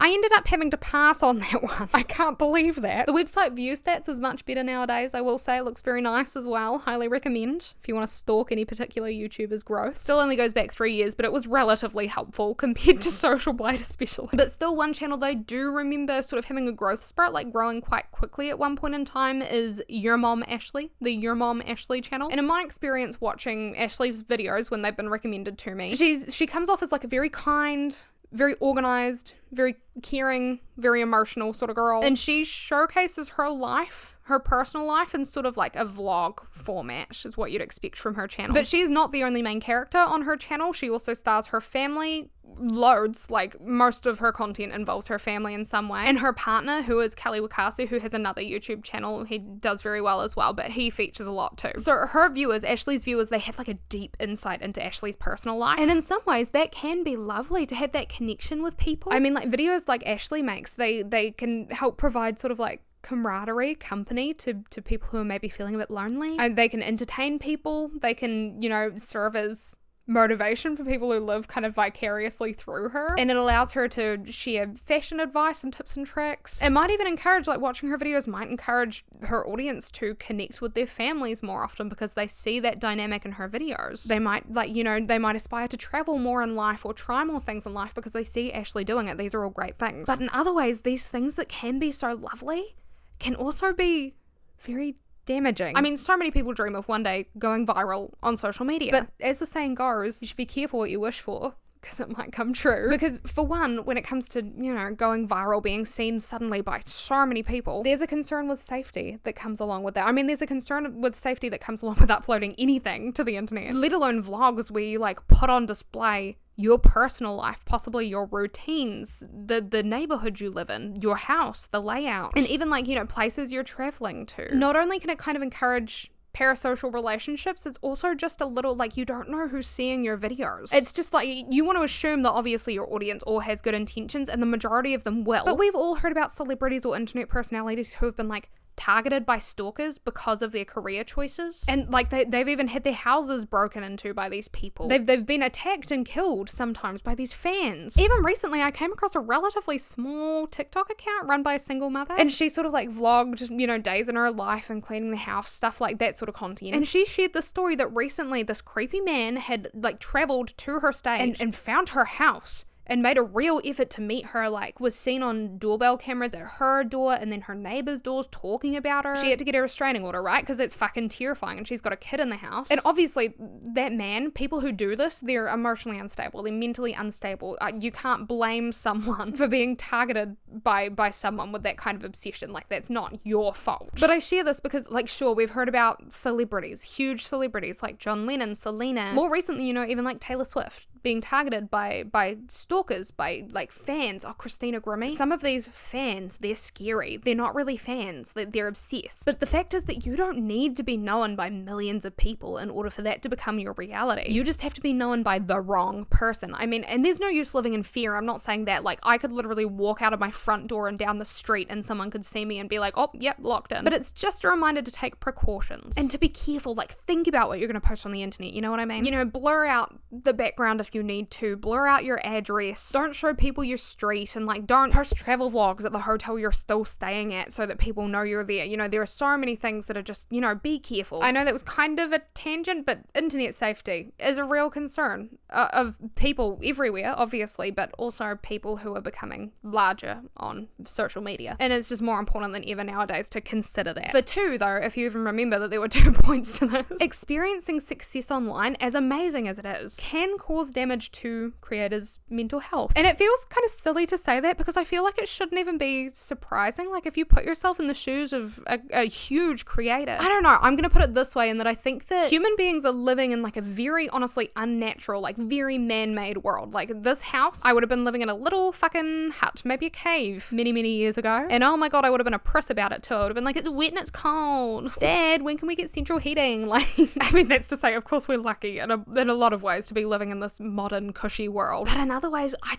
I ended up having to pass on that one. I can't believe that. The website view stats is much better nowadays, I will say. It looks very nice as well. Highly recommend if you want to stalk any particular YouTuber's growth. Still only goes back 3 years, but it was relatively helpful compared to SocialBlade especially. But still, one channel that I do remember sort of having a growth spurt, like growing quite quickly at one point in time, is Your Mom Ashley, the Your Mom Ashley channel. And in my experience watching Ashley's videos when they've been recommended to me, she comes off as like a very kind, very organized, very caring, very emotional sort of girl. And she showcases her life, her personal life, in sort of like a vlog format is what you'd expect from her channel. But she's not the only main character on her channel. She also stars her family loads. Like, most of her content involves her family in some way. And her partner, who is Kelly Wakasu, who has another YouTube channel, he does very well as well, but he features a lot too. So her viewers, Ashley's viewers, they have like a deep insight into Ashley's personal life. And in some ways, that can be lovely to have that connection with people. I mean, like, videos like Ashley makes, they can help provide sort of like camaraderie, company to people who are maybe feeling a bit lonely. And they can entertain people. They can, you know, serve as motivation for people who live kind of vicariously through her. And it allows her to share fashion advice and tips and tricks. It might even encourage, like, watching her videos might encourage her audience to connect with their families more often, because they see that dynamic in her videos. They might, like, you know, they might aspire to travel more in life or try more things in life because they see Ashley doing it. These are all great things. But in other ways, these things that can be so lovely can also be very damaging. I mean, so many people dream of one day going viral on social media. But as the saying goes, you should be careful what you wish for, because it might come true. Because for one, when it comes to, you know, going viral, being seen suddenly by so many people, there's a concern with safety that comes along with that. I mean, there's a concern with safety that comes along with uploading anything to the internet, let alone vlogs where you like put on display your personal life, possibly your routines, the neighborhood you live in, your house, the layout, and even like, you know, places you're traveling to. Not only can it kind of encourage parasocial relationships, it's also just a little like, you don't know who's seeing your videos. It's just like, you want to assume that obviously your audience all has good intentions, and the majority of them will. But we've all heard about celebrities or internet personalities who have been like targeted by stalkers because of their career choices, and like they've even had their houses broken into by these people. They've been attacked and killed sometimes by these fans. Even recently, I came across a relatively small TikTok account run by a single mother, and she sort of like vlogged, you know, days in her life and cleaning the house, stuff like that sort of content. And she shared the story that recently this creepy man had like traveled to her stage and found her house and made a real effort to meet her, like was seen on doorbell cameras at her door and then her neighbor's doors talking about her. She had to get a restraining order, right? Because it's fucking terrifying, and she's got a kid in the house. And obviously that man, people who do this, they're emotionally unstable, they're mentally unstable. You can't blame someone for being targeted by someone with that kind of obsession. Like, that's not your fault. But I share this because, like, sure, we've heard about celebrities, huge celebrities like John Lennon, Selena, more recently, you know, even like Taylor Swift being targeted by stalkers, by like fans. Oh, Christina Grimmie. Some of these fans, they're scary. They're not really fans. They're obsessed. But the fact is that you don't need to be known by millions of people in order for that to become your reality. You just have to be known by the wrong person. I mean, and there's no use living in fear. I'm not saying that. Like, I could literally walk out of my front door and down the street and someone could see me and be like, oh, yep, locked in. But it's just a reminder to take precautions and to be careful. Like, think about what you're going to post on the internet. You know what I mean? You know, blur out the background of if you need to, blur out your address, don't show people your street, and like don't post travel vlogs at the hotel you're still staying at so that people know you're there. You know, there are so many things that are just, you know, be careful. I know that was kind of a tangent, but internet safety is a real concern of people everywhere, obviously, but also people who are becoming larger on social media. And it's just more important than ever nowadays to consider that. For two, though, if you even remember that there were 2 points to this, experiencing success online, as amazing as it is, can cause damage to creators' mental health. And it feels kind of silly to say that because I feel like it shouldn't even be surprising. Like if you put yourself in the shoes of a huge creator, I don't know, I'm gonna put it this way, in that I think that human beings are living in like a very honestly unnatural, like very man-made world. Like this house, I would have been living in a little fucking hut, maybe a cave many years ago, and oh my god, I would have been a priss about it too. I would have been like, it's wet and it's cold, Dad, when can we get central heating? Like, I mean, that's to say, of course we're lucky in a lot of ways to be living in this modern cushy world, but in other ways I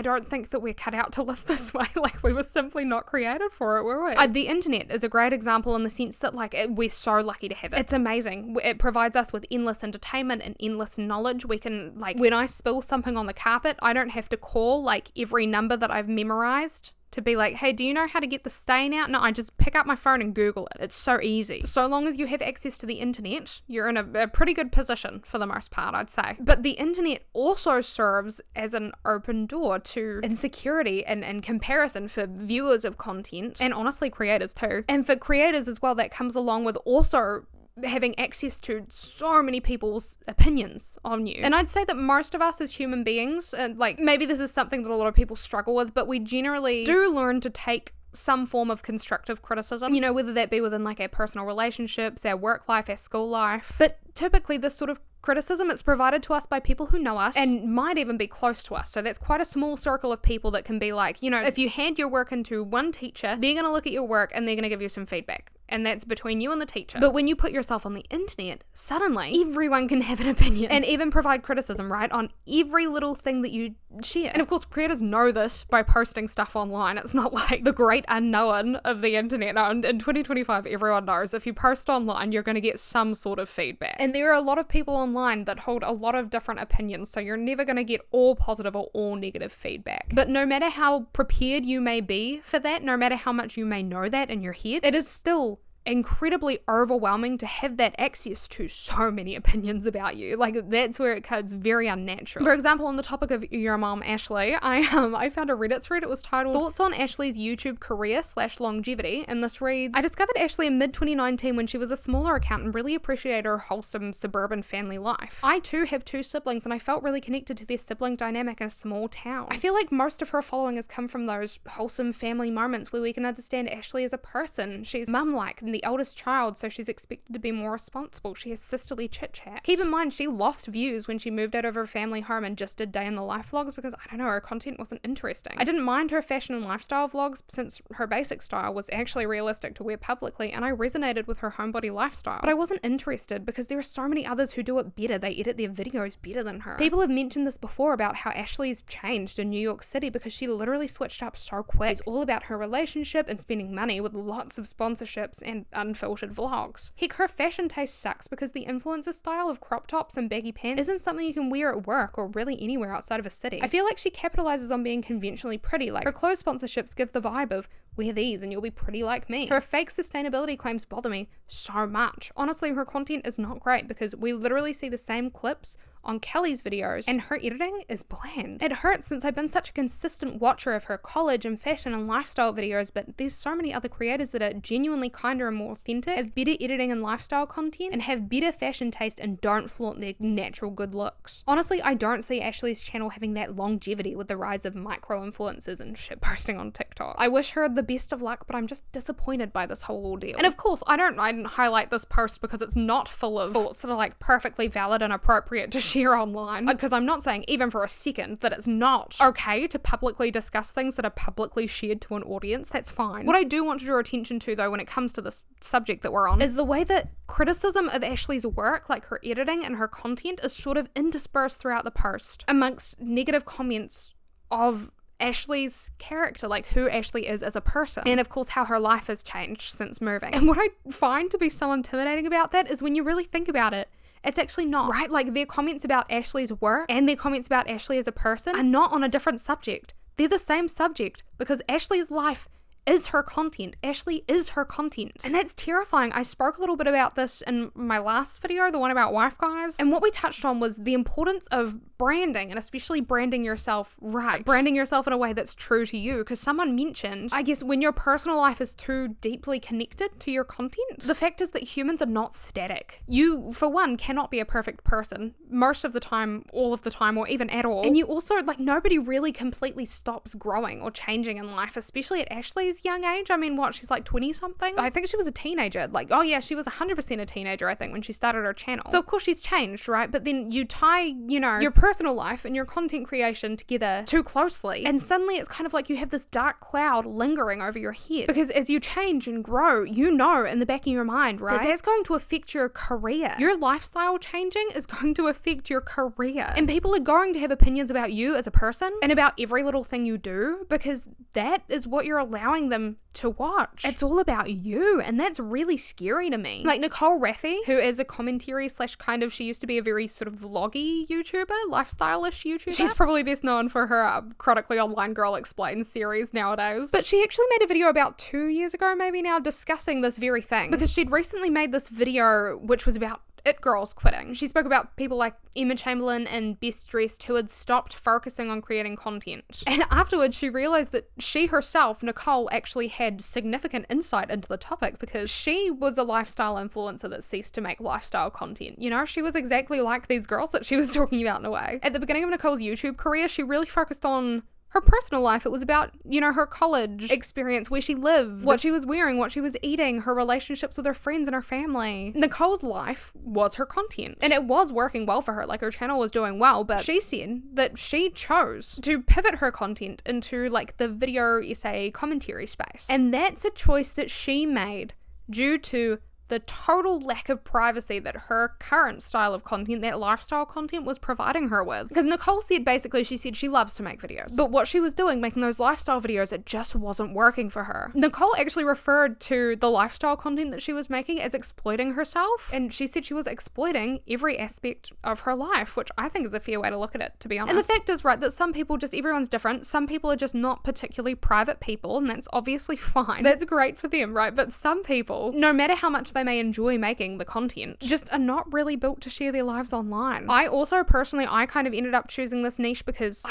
don't think that we're cut out to live this way. Like we were simply not created for it, were we? The internet is a great example in the sense that like we're so lucky to have it. It's amazing. It provides us with endless entertainment and endless knowledge. We can, like, when I spill something on the carpet, I don't have to call like every number that I've memorized to be like, hey, do you know how to get the stain out? No, I just pick up my phone and Google it. It's so easy. So long as you have access to the internet, you're in a pretty good position for the most part, I'd say. But the internet also serves as an open door to insecurity and comparison for viewers of content, and honestly creators too. And for creators as well, that comes along with also having access to so many people's opinions on you. And I'd say that most of us as human beings, and like maybe this is something that a lot of people struggle with, but we generally do learn to take some form of constructive criticism, you know, whether that be within like our personal relationships, our work life, our school life. But typically this sort of criticism, it's provided to us by people who know us and might even be close to us. So that's quite a small circle of people that can be like, you know, if you hand your work into one teacher, they're going to look at your work and they're going to give you some feedback. And that's between you and the teacher. But when you put yourself on the internet, suddenly everyone can have an opinion and even provide criticism, right, on every little thing that you share. And of course, creators know this by posting stuff online. It's not like the great unknown of the internet. No, in 2025, everyone knows if you post online, you're going to get some sort of feedback. And there are a lot of people online that hold a lot of different opinions, so you're never going to get all positive or all negative feedback. But no matter how prepared you may be for that, no matter how much you may know that in your head, it is still incredibly overwhelming to have that access to so many opinions about you. Like that's where it gets very unnatural. For example, on the topic of your mom Ashley, I found a Reddit thread. It was titled "Thoughts on Ashley's YouTube Career / Longevity," and this reads, I discovered Ashley in mid-2019 when she was a smaller account and really appreciated her wholesome suburban family life. I too have 2 siblings and I felt really connected to their sibling dynamic in a small town. I feel like most of her following has come from those wholesome family moments where we can understand Ashley as a person. She's mum-like and the eldest child, so she's expected to be more responsible. She has sisterly chit-chat. Keep in mind, she lost views when she moved out of her family home and just did day in the life vlogs because, I don't know, her content wasn't interesting. I didn't mind her fashion and lifestyle vlogs since her basic style was actually realistic to wear publicly, and I resonated with her homebody lifestyle. But I wasn't interested because there are so many others who do it better. They edit their videos better than her. People have mentioned this before about how Ashley's changed in New York City because she literally switched up so quick. It's all about her relationship and spending money with lots of sponsorships and unfiltered vlogs. Heck, her fashion taste sucks because the influencer style of crop tops and baggy pants isn't something you can wear at work or really anywhere outside of a city. I feel like she capitalizes on being conventionally pretty. Like her clothes sponsorships give the vibe of wear these and you'll be pretty like me. Her fake sustainability claims bother me so much. Honestly, her content is not great because we literally see the same clips on Kelly's videos and her editing is bland. It hurts since I've been such a consistent watcher of her college and fashion and lifestyle videos, but there's so many other creators that are genuinely kinder and more authentic, have better editing and lifestyle content, and have better fashion taste and don't flaunt their natural good looks. Honestly, I don't see Ashley's channel having that longevity with the rise of micro-influencers and shit posting on TikTok. I wish her the best of luck, but I'm just disappointed by this whole ordeal. And of course, I didn't highlight this post because it's not full of thoughts that are like perfectly valid and appropriate to share online, because I'm not saying even for a second that it's not okay to publicly discuss things that are publicly shared to an audience. That's fine. What I do want to draw attention to though when it comes to this subject that we're on is the way that criticism of Ashley's work, like her editing and her content, is sort of interspersed throughout the post amongst negative comments of Ashley's character, like who Ashley is as a person, and of course how her life has changed since moving. And what I find to be so intimidating about that is when you really think about it, It's actually not, right? Like their comments about Ashley's work and their comments about Ashley as a person are not on a different subject. They're the same subject because Ashley's life is her content. Ashley is her content. And that's terrifying. I spoke a little bit about this in my last video, the one about wife guys. And what we touched on was the importance of branding, and especially branding yourself right. Branding yourself in a way that's true to you. Because someone mentioned, I guess, when your personal life is too deeply connected to your content, the fact is that humans are not static. You, for one, cannot be a perfect person most of the time, all of the time, or even at all. And you also, like, nobody really completely stops growing or changing in life, especially at Ashley's young age. I mean, what, she's like 20 something? I think she was a teenager. Like, oh yeah, she was 100% a teenager, I think, when she started her channel. So of course she's changed, right? But then you tie, you know, your personal life and your content creation together too closely, and suddenly it's kind of like you have this dark cloud lingering over your head, because as you change and grow, you know in the back of your mind, right, that's going to affect your career. Your lifestyle changing is going to affect your career, and people are going to have opinions about you as a person and about every little thing you do, because that is what you're allowing them to watch. It's all about you, and that's really scary to me. Like Nicole Rafiee, who is a commentary slash kind of, she used to be a very sort of vloggy YouTuber, lifestyle-ish YouTuber. She's probably best known for her Chronically Online Girl Explains series nowadays. But she actually made a video about 2 years ago, maybe now, discussing this very thing, because she'd recently made this video which was about it girls quitting. She spoke about people like Emma Chamberlain and Best Dressed who had stopped focusing on creating content. And afterwards she realized that she herself, Nicole, actually had significant insight into the topic, because she was a lifestyle influencer that ceased to make lifestyle content. You know, she was exactly like these girls that she was talking about in a way. At the beginning of Nicole's YouTube career, she really focused on her personal life. It was about, you know, her college experience, where she lived, what she was wearing, what she was eating, her relationships with her friends and her family. Nicole's life was her content, and it was working well for her. Like, her channel was doing well, but she said that she chose to pivot her content into like the video essay commentary space. And that's a choice that she made due to the total lack of privacy that her current style of content, that lifestyle content, was providing her with. Because Nicole said, basically, she said she loves to make videos, but what she was doing, making those lifestyle videos, it just wasn't working for her. Nicole actually referred to the lifestyle content that she was making as exploiting herself, and she said she was exploiting every aspect of her life, which I think is a fair way to look at it, to be honest. And the fact is, right, that some people just, everyone's different. Some people are just not particularly private people, and that's obviously fine. That's great for them, right? But some people, no matter how much they may enjoy making the content, just are not really built to share their lives online. I also personally, I kind of ended up choosing this niche because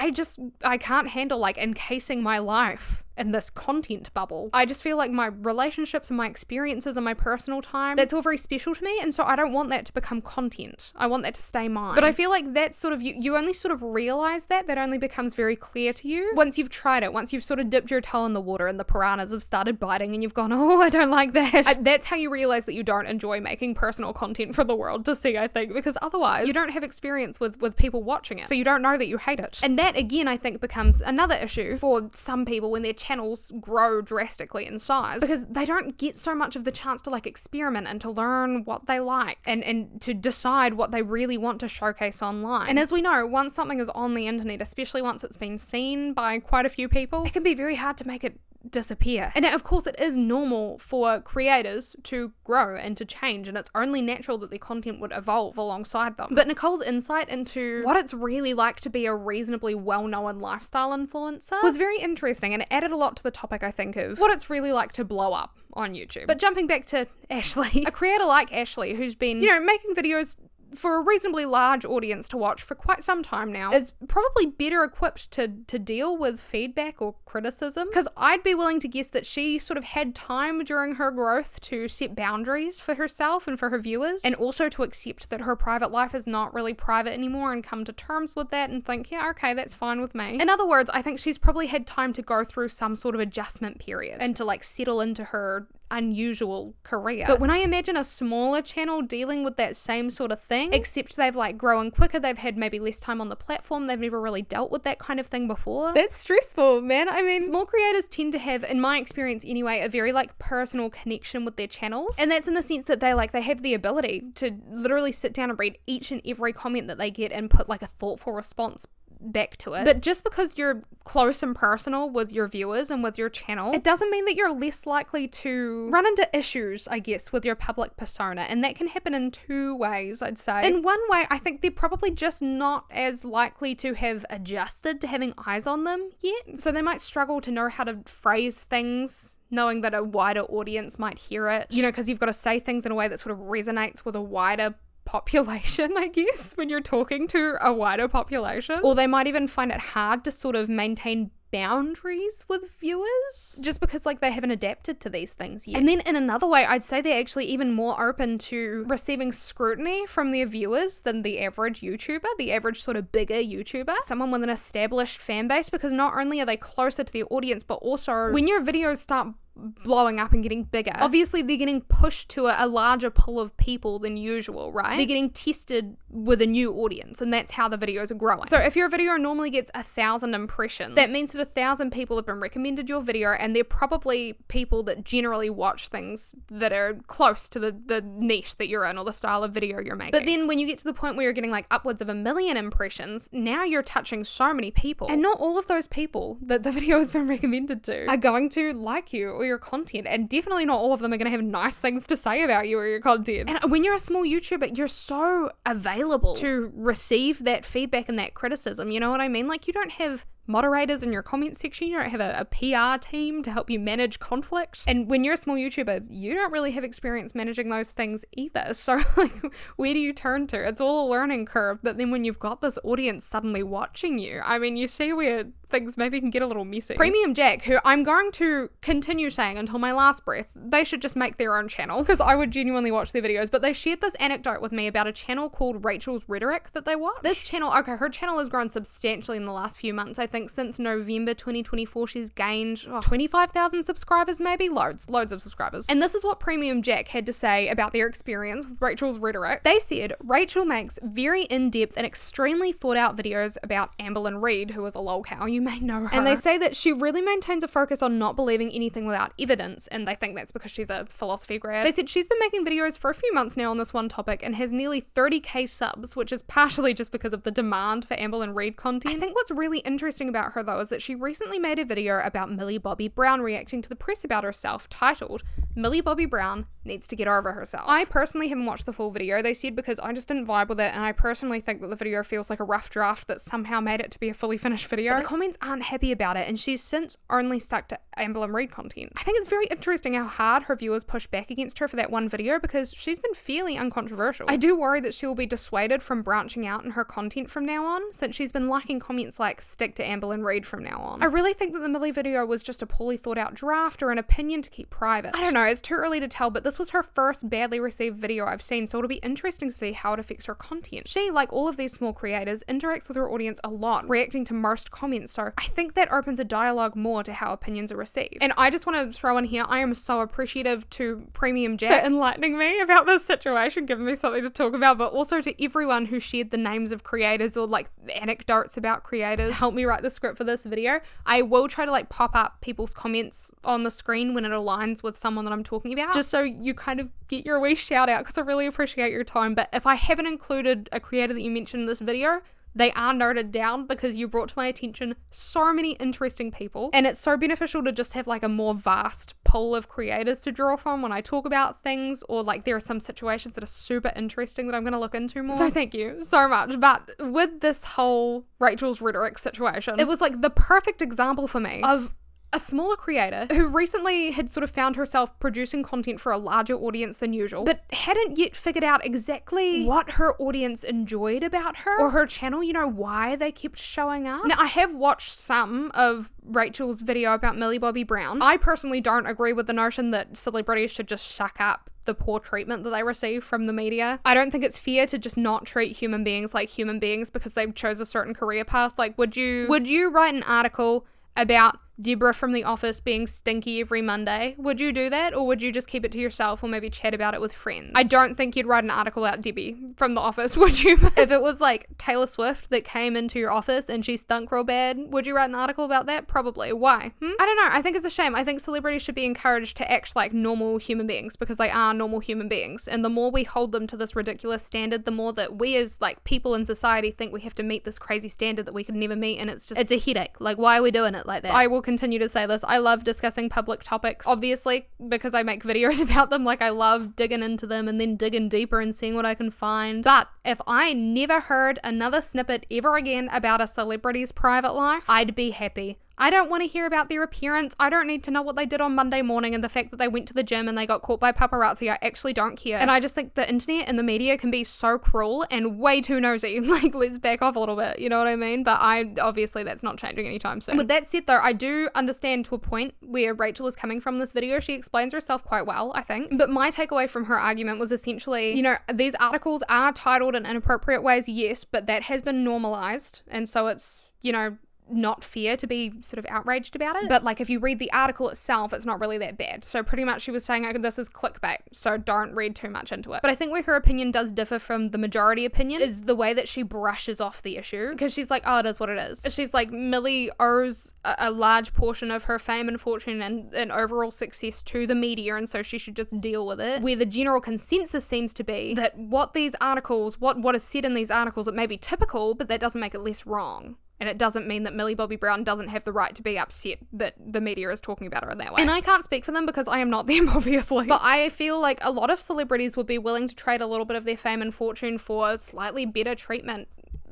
I can't handle like encasing my life in this content bubble. I just feel like my relationships and my experiences and my personal time, that's all very special to me, and so I don't want that to become content. I want that to stay mine. But I feel like that's sort of, you only sort of realize that only becomes very clear to you once you've tried it, once you've sort of dipped your toe in the water and the piranhas have started biting and you've gone, oh, I don't like that. That's how you realize that you don't enjoy making personal content for the world to see, I think, because otherwise you don't have experience with people watching it, so you don't know that you hate it. And that, again, I think becomes another issue for some people when they're channels grow drastically in size, because they don't get so much of the chance to like experiment and to learn what they like and to decide what they really want to showcase online. And as we know, once something is on the internet, especially once it's been seen by quite a few people, it can be very hard to make it disappear. And of course it is normal for creators to grow and to change, and it's only natural that their content would evolve alongside them. But Nicole's insight into what it's really like to be a reasonably well-known lifestyle influencer was very interesting, and it added a lot to the topic, I think, of what it's really like to blow up on YouTube. But jumping back to Ashley, a creator like Ashley, who's been, you know, making videos for a reasonably large audience to watch for quite some time now, is probably better equipped to deal with feedback or criticism, because I'd be willing to guess that she sort of had time during her growth to set boundaries for herself and for her viewers, and also to accept that her private life is not really private anymore and come to terms with that and think, yeah, okay, that's fine with me. In other words, I think she's probably had time to go through some sort of adjustment period and to like settle into her unusual career. But when I imagine a smaller channel dealing with that same sort of thing, except they've like grown quicker, they've had maybe less time on the platform, they've never really dealt with that kind of thing before, that's stressful, man. I mean, small creators tend to have, in my experience anyway, a very like personal connection with their channels, and that's in the sense that they have the ability to literally sit down and read each and every comment that they get and put like a thoughtful response back to it. But just because you're close and personal with your viewers and with your channel, it doesn't mean that you're less likely to run into issues, I guess, with your public persona. And that can happen in two ways, I'd say. In one way, I think they're probably just not as likely to have adjusted to having eyes on them yet. So they might struggle to know how to phrase things, knowing that a wider audience might hear it, you know, because you've got to say things in a way that sort of resonates with a wider population, I guess, when you're talking to a wider population. Or they might even find it hard to sort of maintain boundaries with viewers just because like they haven't adapted to these things yet. And then in another way, I'd say they're actually even more open to receiving scrutiny from their viewers than the average YouTuber, the average sort of bigger YouTuber, someone with an established fan base, because not only are they closer to the audience, but also when your videos start blowing up and getting bigger, obviously they're getting pushed to a larger pool of people than usual, right? They're getting tested with a new audience, and that's how the videos are growing. So if your video normally gets 1,000 impressions, that means that 1,000 people have been recommended your video, and they're probably people that generally watch things that are close to the niche that you're in or the style of video you're making. But then when you get to the point where you're getting like upwards of 1 million impressions, now you're touching so many people, and not all of those people that the video has been recommended to are going to like you or your content, and definitely not all of them are going to have nice things to say about you or your content. And when you're a small YouTuber, you're so available to receive that feedback and that criticism, you know what I mean? Like, you don't have moderators in your comment section, you don't have a PR team to help you manage conflict, and when you're a small YouTuber, you don't really have experience managing those things either. So like, where do you turn to? It's all a learning curve. But then when you've got this audience suddenly watching you, I mean, you see where things maybe can get a little messy. Premium Jack, who I'm going to continue saying until my last breath, they should just make their own channel, because I would genuinely watch their videos. But they shared this anecdote with me about a channel called RachelsRhetoric that they watch. This channel, okay, her channel has grown substantially in the last few months. I think since November 2024 she's gained 25,000 subscribers, maybe. Loads of subscribers. And this is what Premium Jack had to say about their experience with RachelsRhetoric. They said Rachel makes very in-depth and extremely thought out videos about Amberlynn Reid, who is a lol cow, you may know her. And they say that she really maintains a focus on not believing anything without evidence, and they think that's because she's a philosophy grad. They said she's been making videos for a few months now on this one topic and has nearly 30k subs, which is partially just because of the demand for Amberlynn Reid content. I think what's really interesting about her though is that she recently made a video about Millie Bobby Brown reacting to the press about herself, titled Millie Bobby Brown Needs to Get Over Herself. I personally haven't watched the full video, they said, because I just didn't vibe with it, and I personally think that the video feels like a rough draft that somehow made it to be a fully finished video. But the comments aren't happy about it, and she's since only stuck to Amberlynn Reid content. I think it's very interesting how hard her viewers push back against her for that one video, because she's been fairly uncontroversial. I do worry that she will be dissuaded from branching out in her content from now on, since she's been liking comments like stick to Amberlynn Reid from now on. I really think that the Millie video was just a poorly thought out draft or an opinion to keep private. I don't know, it's too early to tell, but this was her first badly received video I've seen, so it'll be interesting to see how it affects her content. She, like all of these small creators, interacts with her audience a lot, reacting to most comments, so I think that opens a dialogue more to how opinions are received. And I just want to throw in here, I am so appreciative to Premium Jack for enlightening me about this situation, giving me something to talk about, but also to everyone who shared the names of creators or like anecdotes about creators to help me write the script for this video. I will try to like pop up people's comments on the screen when it aligns with someone that I'm talking about, just so you kind of get your wee shout out, because I really appreciate your time. But if I haven't included a creator that you mentioned in this video, they are noted down because you brought to my attention so many interesting people, and it's so beneficial to just have like a more vast pool of creators to draw from when I talk about things, or like there are some situations that are super interesting that I'm going to look into more. So thank you so much. But with this whole RachelsRhetoric situation, it was like the perfect example for me of a smaller creator who recently had sort of found herself producing content for a larger audience than usual, but hadn't yet figured out exactly what her audience enjoyed about her or her channel, you know, why they kept showing up. Now, I have watched some of Rachel's video about Millie Bobby Brown. I personally don't agree with the notion that celebrities should just suck up the poor treatment that they receive from the media. I don't think it's fair to just not treat human beings like human beings because they've chose a certain career path. Like, would you write an article about Deborah from The Office being stinky every Monday. Would you do that, or would you just keep it to yourself or maybe chat about it with friends? I don't think you'd write an article about Debbie from The Office, would you? If it was like Taylor Swift that came into your office and she stunk real bad, would you write an article about that? Probably. Why? I don't know. I think it's a shame. I think celebrities should be encouraged to act like normal human beings, because they are normal human beings. And the more we hold them to this ridiculous standard, the more that we as like people in society think we have to meet this crazy standard that we could never meet. And it's a headache. Like, why are we doing it like that? I will continue to say this. I love discussing public topics, obviously, because I make videos about them. Like, I love digging into them and then digging deeper and seeing what I can find. But if I never heard another snippet ever again about a celebrity's private life, I'd be happy. I don't want to hear about their appearance. I don't need to know what they did on Monday morning and the fact that they went to the gym and they got caught by paparazzi. I actually don't care. And I just think the internet and the media can be so cruel and way too nosy. Like, let's back off a little bit, you know what I mean? But obviously that's not changing anytime soon. With that said though, I do understand to a point where Rachel is coming from this video. She explains herself quite well, I think. But my takeaway from her argument was essentially, you know, these articles are titled in inappropriate ways, yes, but that has been normalized. And so it's, you know, not fair to be sort of outraged about it. But like, if you read the article itself, it's not really that bad. So pretty much she was saying, okay, this is clickbait, so don't read too much into it. But I think where her opinion does differ from the majority opinion is the way that she brushes off the issue, because she's like, oh, it is what it is. She's like, Millie owes a large portion of her fame and fortune and overall success to the media, and so she should just deal with it. Where the general consensus seems to be that what these articles, what is said in these articles, it may be typical, but that doesn't make it less wrong. And it doesn't mean that Millie Bobby Brown doesn't have the right to be upset that the media is talking about her in that way. And I can't speak for them because I am not them, obviously. But I feel like a lot of celebrities would be willing to trade a little bit of their fame and fortune for slightly better treatment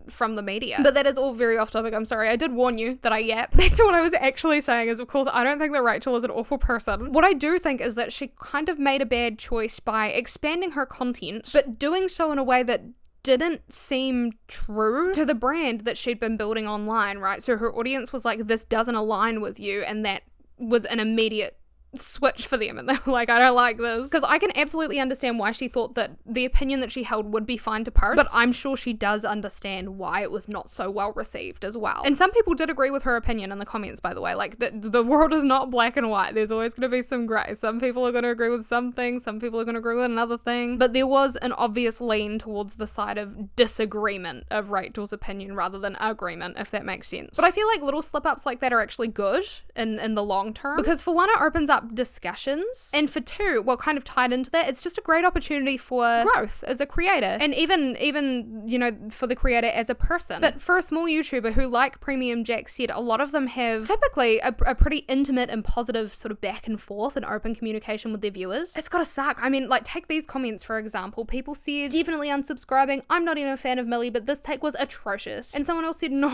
from the media. But that is all very off topic. I'm sorry. I did warn you that I yap. Back to what I was actually saying is, of course, I don't think that Rachel is an awful person. What I do think is that she kind of made a bad choice by expanding her content, but doing so in a way that didn't seem true to the brand that she'd been building online, right? So her audience was like, this doesn't align with you, and that was an immediate switch for them, and they were like, I don't like this. Because I can absolutely understand why she thought that the opinion that she held would be fine to post, but I'm sure she does understand why it was not so well received as well. And some people did agree with her opinion in the comments, by the way. Like, the world is not black and white. There's always going to be some grey. Some people are going to agree with some things, some people are going to agree with another thing, but there was an obvious lean towards the side of disagreement of Rachel's opinion rather than agreement, if that makes sense. But I feel like little slip-ups like that are actually good in the long term, because for one, it opens up discussions, and for two, well, kind of tied into that, it's just a great opportunity for growth as a creator, and even you know, for the creator as a person. But for a small YouTuber who, like Premium Jack said, a lot of them have typically a pretty intimate and positive sort of back and forth and open communication with their viewers. It's gotta suck. I mean, like, take these comments for example. People said, definitely unsubscribing, I'm not even a fan of Millie, but this take was atrocious. And someone else said, no,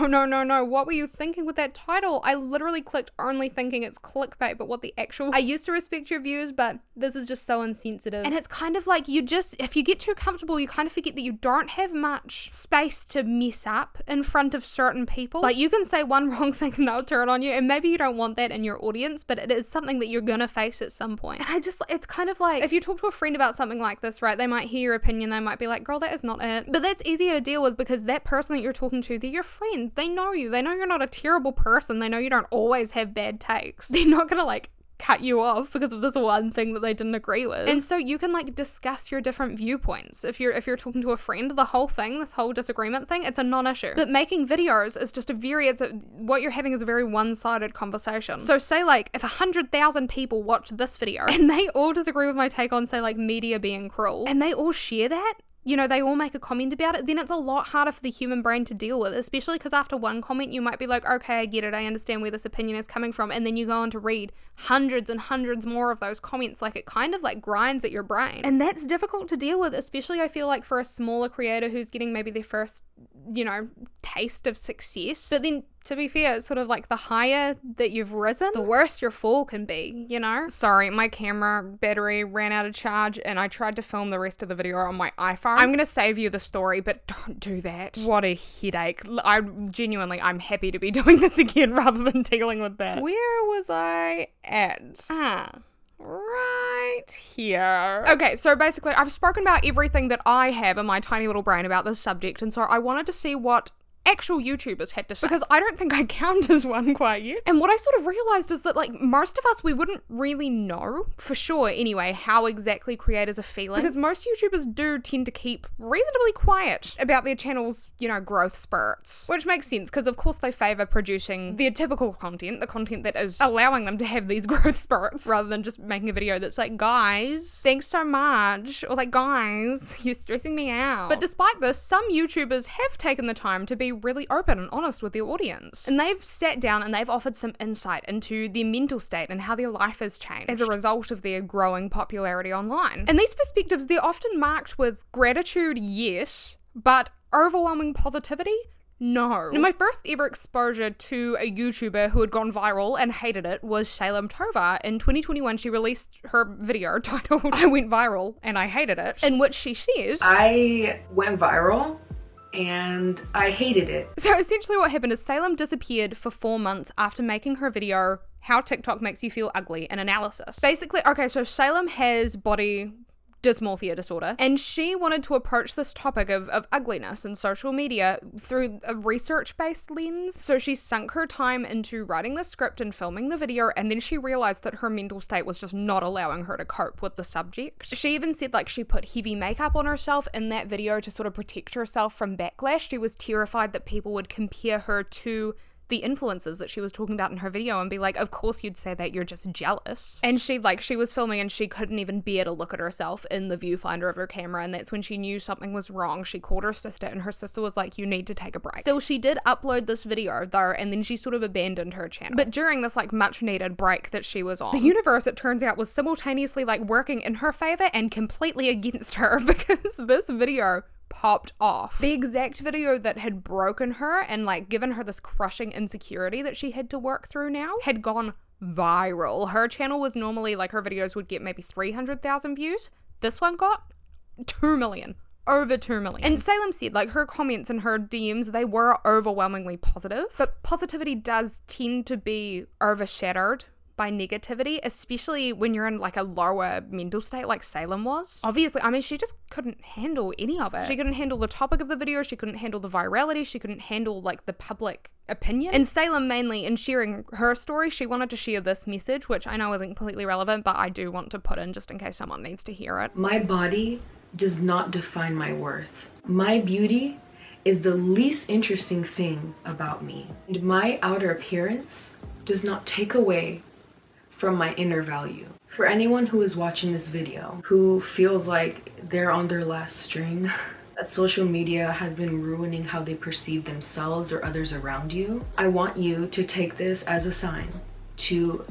what were you thinking with that title? I literally clicked only thinking it's clickbait, but what the actual... I used to respect your views, but this is just so insensitive. And it's kind of like, if you get too comfortable, you kind of forget that you don't have much space to mess up in front of certain people. Like, you can say one wrong thing and they'll turn on you, and maybe you don't want that in your audience, but it is something that you're gonna face at some point. And it's kind of like, if you talk to a friend about something like this, right, they might hear your opinion, they might be like, girl, that is not it. But that's easier to deal with because that person that you're talking to, they're your friend. They know you. They know you're not a terrible person. They know you don't always have bad takes. They're not gonna like cut you off because of this one thing that they didn't agree with. And so you can like discuss your different viewpoints. If you're talking to a friend, the whole thing, this whole disagreement thing, it's a non-issue. But making videos is just what you're having is a very one-sided conversation. So say like if 100,000 people watch this video and they all disagree with my take on, say, like media being cruel, and they all share that, you know, they all make a comment about it, then it's a lot harder for the human brain to deal with, especially because after one comment, you might be like, okay, I get it, I understand where this opinion is coming from, and then you go on to read hundreds and hundreds more of those comments. Like, it kind of like grinds at your brain, and that's difficult to deal with, especially I feel like for a smaller creator who's getting maybe their first, you know, taste of success. But then, to be fair, it's sort of like the higher that you've risen, the worse your fall can be, you know? Sorry, my camera battery ran out of charge and I tried to film the rest of the video on my iPhone. I'm gonna save you the story, but don't do that. What a headache. I'm happy to be doing this again rather than dealing with that. Where was I at? Right here. Okay, so basically I've spoken about everything that I have in my tiny little brain about this subject, and so I wanted to see what actual YouTubers had to say, because I don't think I count as one quite yet. And what I sort of realized is that like most of us, we wouldn't really know for sure anyway how exactly creators are feeling, because most YouTubers do tend to keep reasonably quiet about their channel's, you know, growth spurts, which makes sense because of course they favor producing their typical content, the content that is allowing them to have these growth spurts, rather than just making a video that's like, guys, thanks so much, or like, guys, you're stressing me out. But despite this, some YouTubers have taken the time to be really open and honest with their audience. And they've sat down and they've offered some insight into their mental state and how their life has changed as a result of their growing popularity online. And these perspectives, they're often marked with gratitude, yes, but overwhelming positivity, no. And my first ever exposure to a YouTuber who had gone viral and hated it was Salem Tovar. In 2021, she released her video titled I Went Viral and I Hated It, in which she says, I went viral and I hated it. So essentially what happened is Salem disappeared for 4 months after making her video, How TikTok Makes You Feel Ugly, an analysis. Basically, okay, so Salem has body dysmorphia disorder, and she wanted to approach this topic of ugliness in social media through a research-based lens. So she sunk her time into writing the script and filming the video, and then she realized that her mental state was just not allowing her to cope with the subject. She even said like she put heavy makeup on herself in that video to sort of protect herself from backlash. She was terrified that people would compare her to the influencers that she was talking about in her video and be like, of course you'd say that, you're just jealous. And she was filming and she couldn't even bear to look at herself in the viewfinder of her camera, and that's when she knew something was wrong. She called her sister and her sister was like, you need to take a break. Still, she did upload this video though, and then she sort of abandoned her channel. But during this like much needed break that she was on, the universe, it turns out, was simultaneously like working in her favor and completely against her, because this video popped off. The exact video that had broken her and like given her this crushing insecurity that she had to work through now had gone viral. Her channel was normally like, her videos would get maybe 300,000 views. This one got 2 million. Over 2 million. And Salem said like her comments and her DMs, they were overwhelmingly positive, but positivity does tend to be overshadowed by negativity, especially when you're in like a lower mental state like Salem was. Obviously, I mean, she just couldn't handle any of it. She couldn't handle the topic of the video, she couldn't handle the virality, she couldn't handle like the public opinion. And Salem, mainly in sharing her story, she wanted to share this message, which I know isn't completely relevant, but I do want to put in just in case someone needs to hear it. My body does not define my worth. My beauty is the least interesting thing about me. And my outer appearance does not take away from my inner value. For anyone who is watching this video, who feels like they're on their last string, that social media has been ruining how they perceive themselves or others around you, I want you to take this as a sign to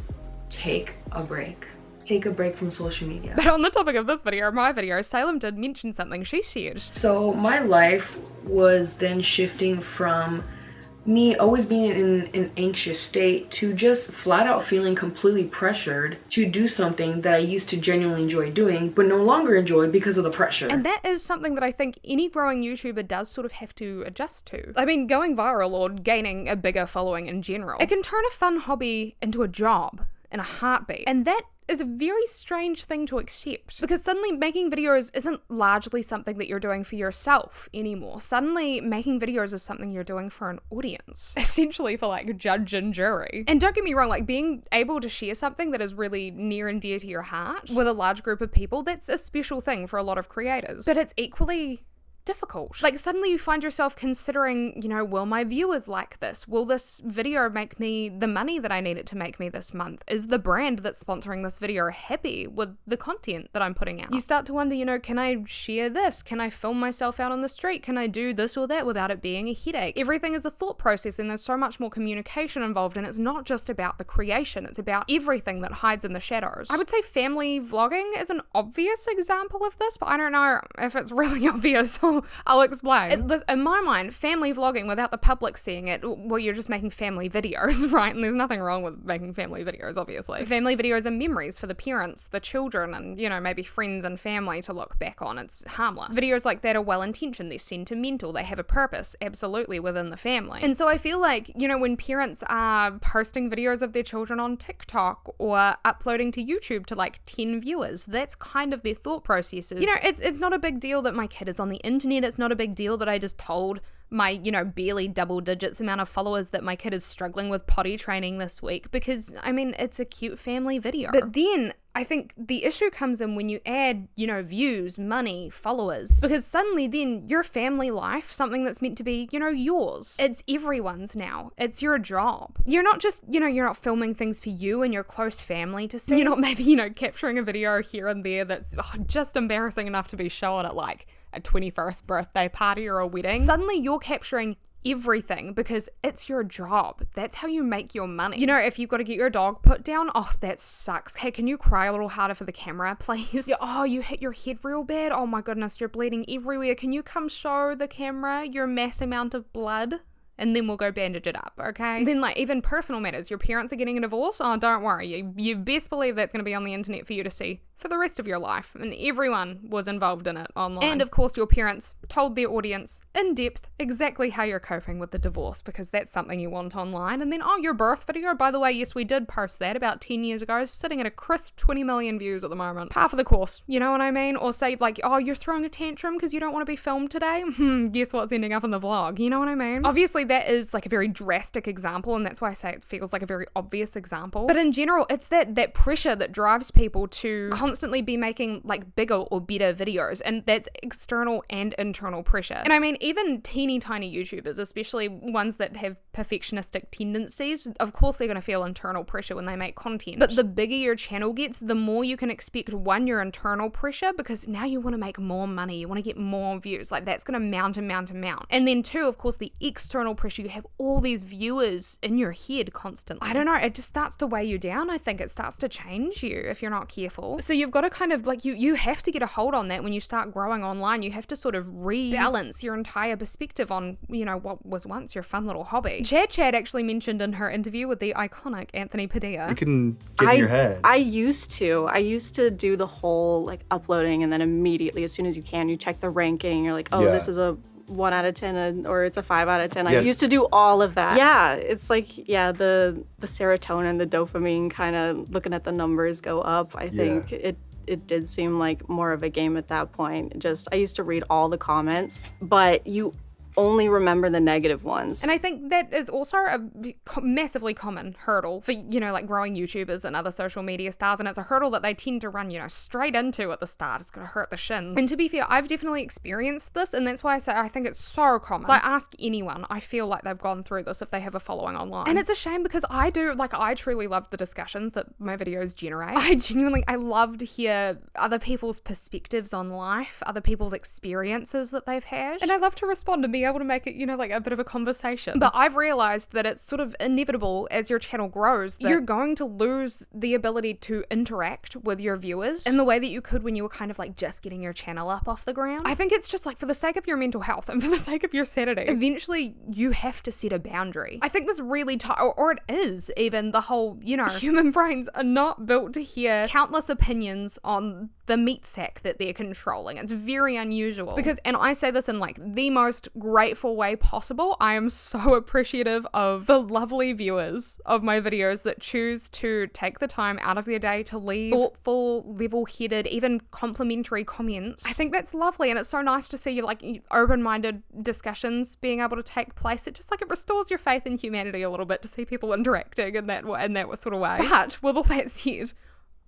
take a break. Take a break from social media. But on the topic of this video, my video, Salem did mention something she shared. So my life was then shifting from me always being in an anxious state to just flat out feeling completely pressured to do something that I used to genuinely enjoy doing, but no longer enjoy because of the pressure. And that is something that I think any growing YouTuber does sort of have to adjust to. I mean, going viral or gaining a bigger following in general, it can turn a fun hobby into a job in a heartbeat. And that is a very strange thing to accept, because suddenly making videos isn't largely something that you're doing for yourself anymore. Suddenly making videos is something you're doing for an audience, essentially for like judge and jury. And don't get me wrong, like being able to share something that is really near and dear to your heart with a large group of people, that's a special thing for a lot of creators. But it's equally difficult. Like suddenly you find yourself considering, you know, will my viewers like this? Will this video make me the money that I need it to make me this month? Is the brand that's sponsoring this video happy with the content that I'm putting out? You start to wonder, you know, can I share this? Can I film myself out on the street? Can I do this or that without it being a headache? Everything is a thought process, and there's so much more communication involved, and it's not just about the creation, it's about everything that hides in the shadows. I would say family vlogging is an obvious example of this, but I don't know if it's really obvious. I'll explain. In my mind, family vlogging without the public seeing it, well, you're just making family videos, right? And there's nothing wrong with making family videos, obviously. Family videos are memories for the parents, the children, and, you know, maybe friends and family to look back on. It's harmless. Videos like that are well-intentioned, they're sentimental, they have a purpose, absolutely, within the family. And so I feel like, you know, when parents are posting videos of their children on TikTok or uploading to YouTube to like 10 viewers, that's kind of their thought processes. You know, it's not a big deal that my kid is on the internet. It's not a big deal that I just told my, you know, barely double digits amount of followers that my kid is struggling with potty training this week because, I mean, it's a cute family video. But then I think the issue comes in when you add, you know, views, money, followers, because suddenly then your family life, something that's meant to be, you know, yours, it's everyone's now. It's your job. You're not just, you know, you're not filming things for you and your close family to see. You're not maybe, you know, capturing a video here and there that's just embarrassing enough to be shown at like a 21st birthday party or a wedding. Suddenly you're capturing everything because it's your job. That's how you make your money. You know, if you've got to get your dog put down, oh, that sucks. Hey, can you cry a little harder for the camera, please? Yeah, oh, you hit your head real bad. Oh my goodness, you're bleeding everywhere. Can you come show the camera your mass amount of blood? And then we'll go bandage it up, okay? Then like even personal matters, your parents are getting a divorce, oh, don't worry. You best believe that's going to be on the internet for you to see for the rest of your life, and everyone was involved in it online. And of course your parents told their audience in depth exactly how you're coping with the divorce, because that's something you want online. And then, oh, your birth video, by the way, yes, we did post that about 10 years ago, sitting at a crisp 20 million views at the moment. Half of the course, you know what I mean? Or say like, oh, you're throwing a tantrum because you don't want to be filmed today? Guess what's ending up in the vlog, you know what I mean? Obviously that is like a very drastic example, and that's why I say it feels like a very obvious example. But in general, it's that pressure that drives people to constantly be making like bigger or better videos, and that's external and internal pressure. And I mean, even teeny tiny YouTubers, especially ones that have perfectionistic tendencies, of course they're going to feel internal pressure when they make content. But the bigger your channel gets, the more you can expect, one, your internal pressure, because now you want to make more money, you want to get more views, like that's going to mount and mount and mount. And then two, of course, the external pressure, you have all these viewers in your head constantly. I don't know, it just starts to weigh you down. I think it starts to change you if you're not careful. So you've got to kind of like, you have to get a hold on that when you start growing online. You have to sort of rebalance your entire perspective on, you know, what was once your fun little hobby. Chad actually mentioned in her interview with the iconic Anthony Padilla. You can get in your head. I used to do the whole like uploading and then immediately as soon as you can, you check the ranking. You're like, oh, this is a 1 out of 10 or it's a 5 out of 10. I used to do all of that. Yeah, it's like, yeah, the serotonin, the dopamine, kind of looking at the numbers go up. I think it did seem like more of a game at that point. I used to read all the comments, but you only remember the negative ones. And I think that is also a massively common hurdle for, you know, like growing YouTubers and other social media stars. And it's a hurdle that they tend to run, you know, straight into at the start. It's going to hurt the shins. And to be fair, I've definitely experienced this. And that's why I say I think it's so common. Like, ask anyone. I feel like they've gone through this if they have a following online. And it's a shame because I truly love the discussions that my videos generate. I love to hear other people's perspectives on life, other people's experiences that they've had. And I love to respond and be able to make it, you know, like a bit of a conversation. But I've realized that it's sort of inevitable as your channel grows that you're going to lose the ability to interact with your viewers in the way that you could when you were kind of like just getting your channel up off the ground. I think it's just like for the sake of your mental health and for the sake of your sanity, eventually you have to set a boundary. I think this really or it is even the whole, you know, human brains are not built to hear countless opinions on the meat sack that they're controlling. It's very unusual because, and I say this in like the most grateful way possible, I am so appreciative of the lovely viewers of my videos that choose to take the time out of their day to leave thoughtful, level-headed, even complimentary comments. I think that's lovely, and it's so nice to see like open-minded discussions being able to take place. It just like it restores your faith in humanity a little bit to see people interacting in that sort of way. But with all that said,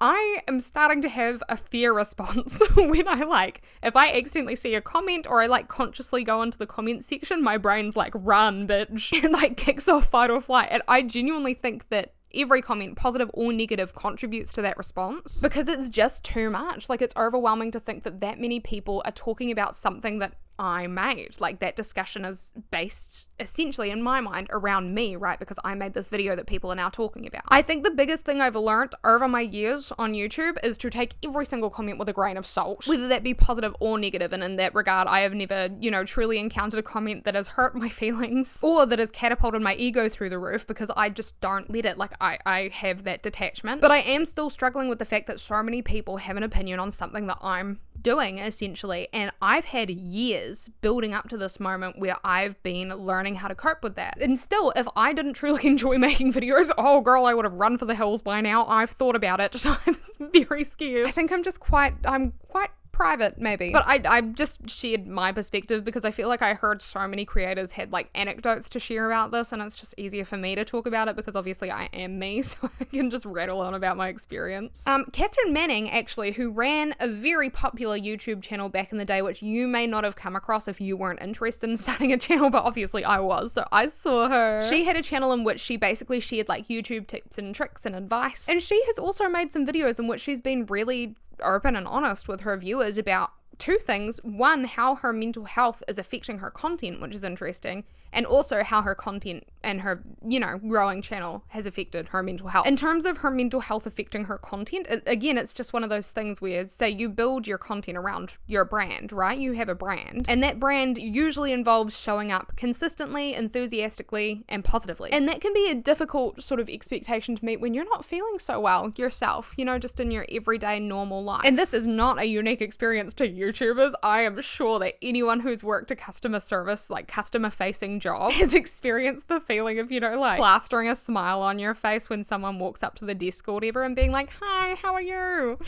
I am starting to have a fear response when if I accidentally see a comment or I like consciously go into the comment section, my brain's like, run, bitch, and like kicks off fight or flight. And I genuinely think that every comment, positive or negative, contributes to that response because it's just too much. Like, it's overwhelming to think that many people are talking about something that I made. Like, that discussion is based essentially in my mind around me, right? Because I made this video that people are now talking about. I think the biggest thing I've learned over my years on YouTube is to take every single comment with a grain of salt, whether that be positive or negative. And in that regard, I have never, you know, truly encountered a comment that has hurt my feelings or that has catapulted my ego through the roof because I just don't let it. Like, I have that detachment. But I am still struggling with the fact that so many people have an opinion on something that I'm doing, essentially. And I've had years building up to this moment where I've been learning how to cope with that. And still, if I didn't truly enjoy making videos, oh girl, I would have run for the hills by now. I've thought about it. I'm very scared. I think I'm quite private maybe. But I just shared my perspective because I feel like I heard so many creators had like anecdotes to share about this, and it's just easier for me to talk about it because obviously I am me, so I can just rattle on about my experience. Cathrin Manning, actually, who ran a very popular YouTube channel back in the day, which you may not have come across if you weren't interested in starting a channel, but obviously I was, so I saw her. She had a channel in which she basically shared like YouTube tips and tricks and advice, and she has also made some videos in which she's been really open and honest with her viewers about two things. One, how her mental health is affecting her content, which is interesting, and also how her content and her, you know, growing channel has affected her mental health. In terms of her mental health affecting her content, again, it's just one of those things where, say, you build your content around your brand, right? You have a brand, and that brand usually involves showing up consistently, enthusiastically, and positively. And that can be a difficult sort of expectation to meet when you're not feeling so well yourself, you know, just in your everyday normal life. And this is not a unique experience to YouTubers. I am sure that anyone who's worked a customer service, like customer facing job, has experienced the feeling of, you know, like plastering a smile on your face when someone walks up to the desk or whatever and being like, hi, how are you?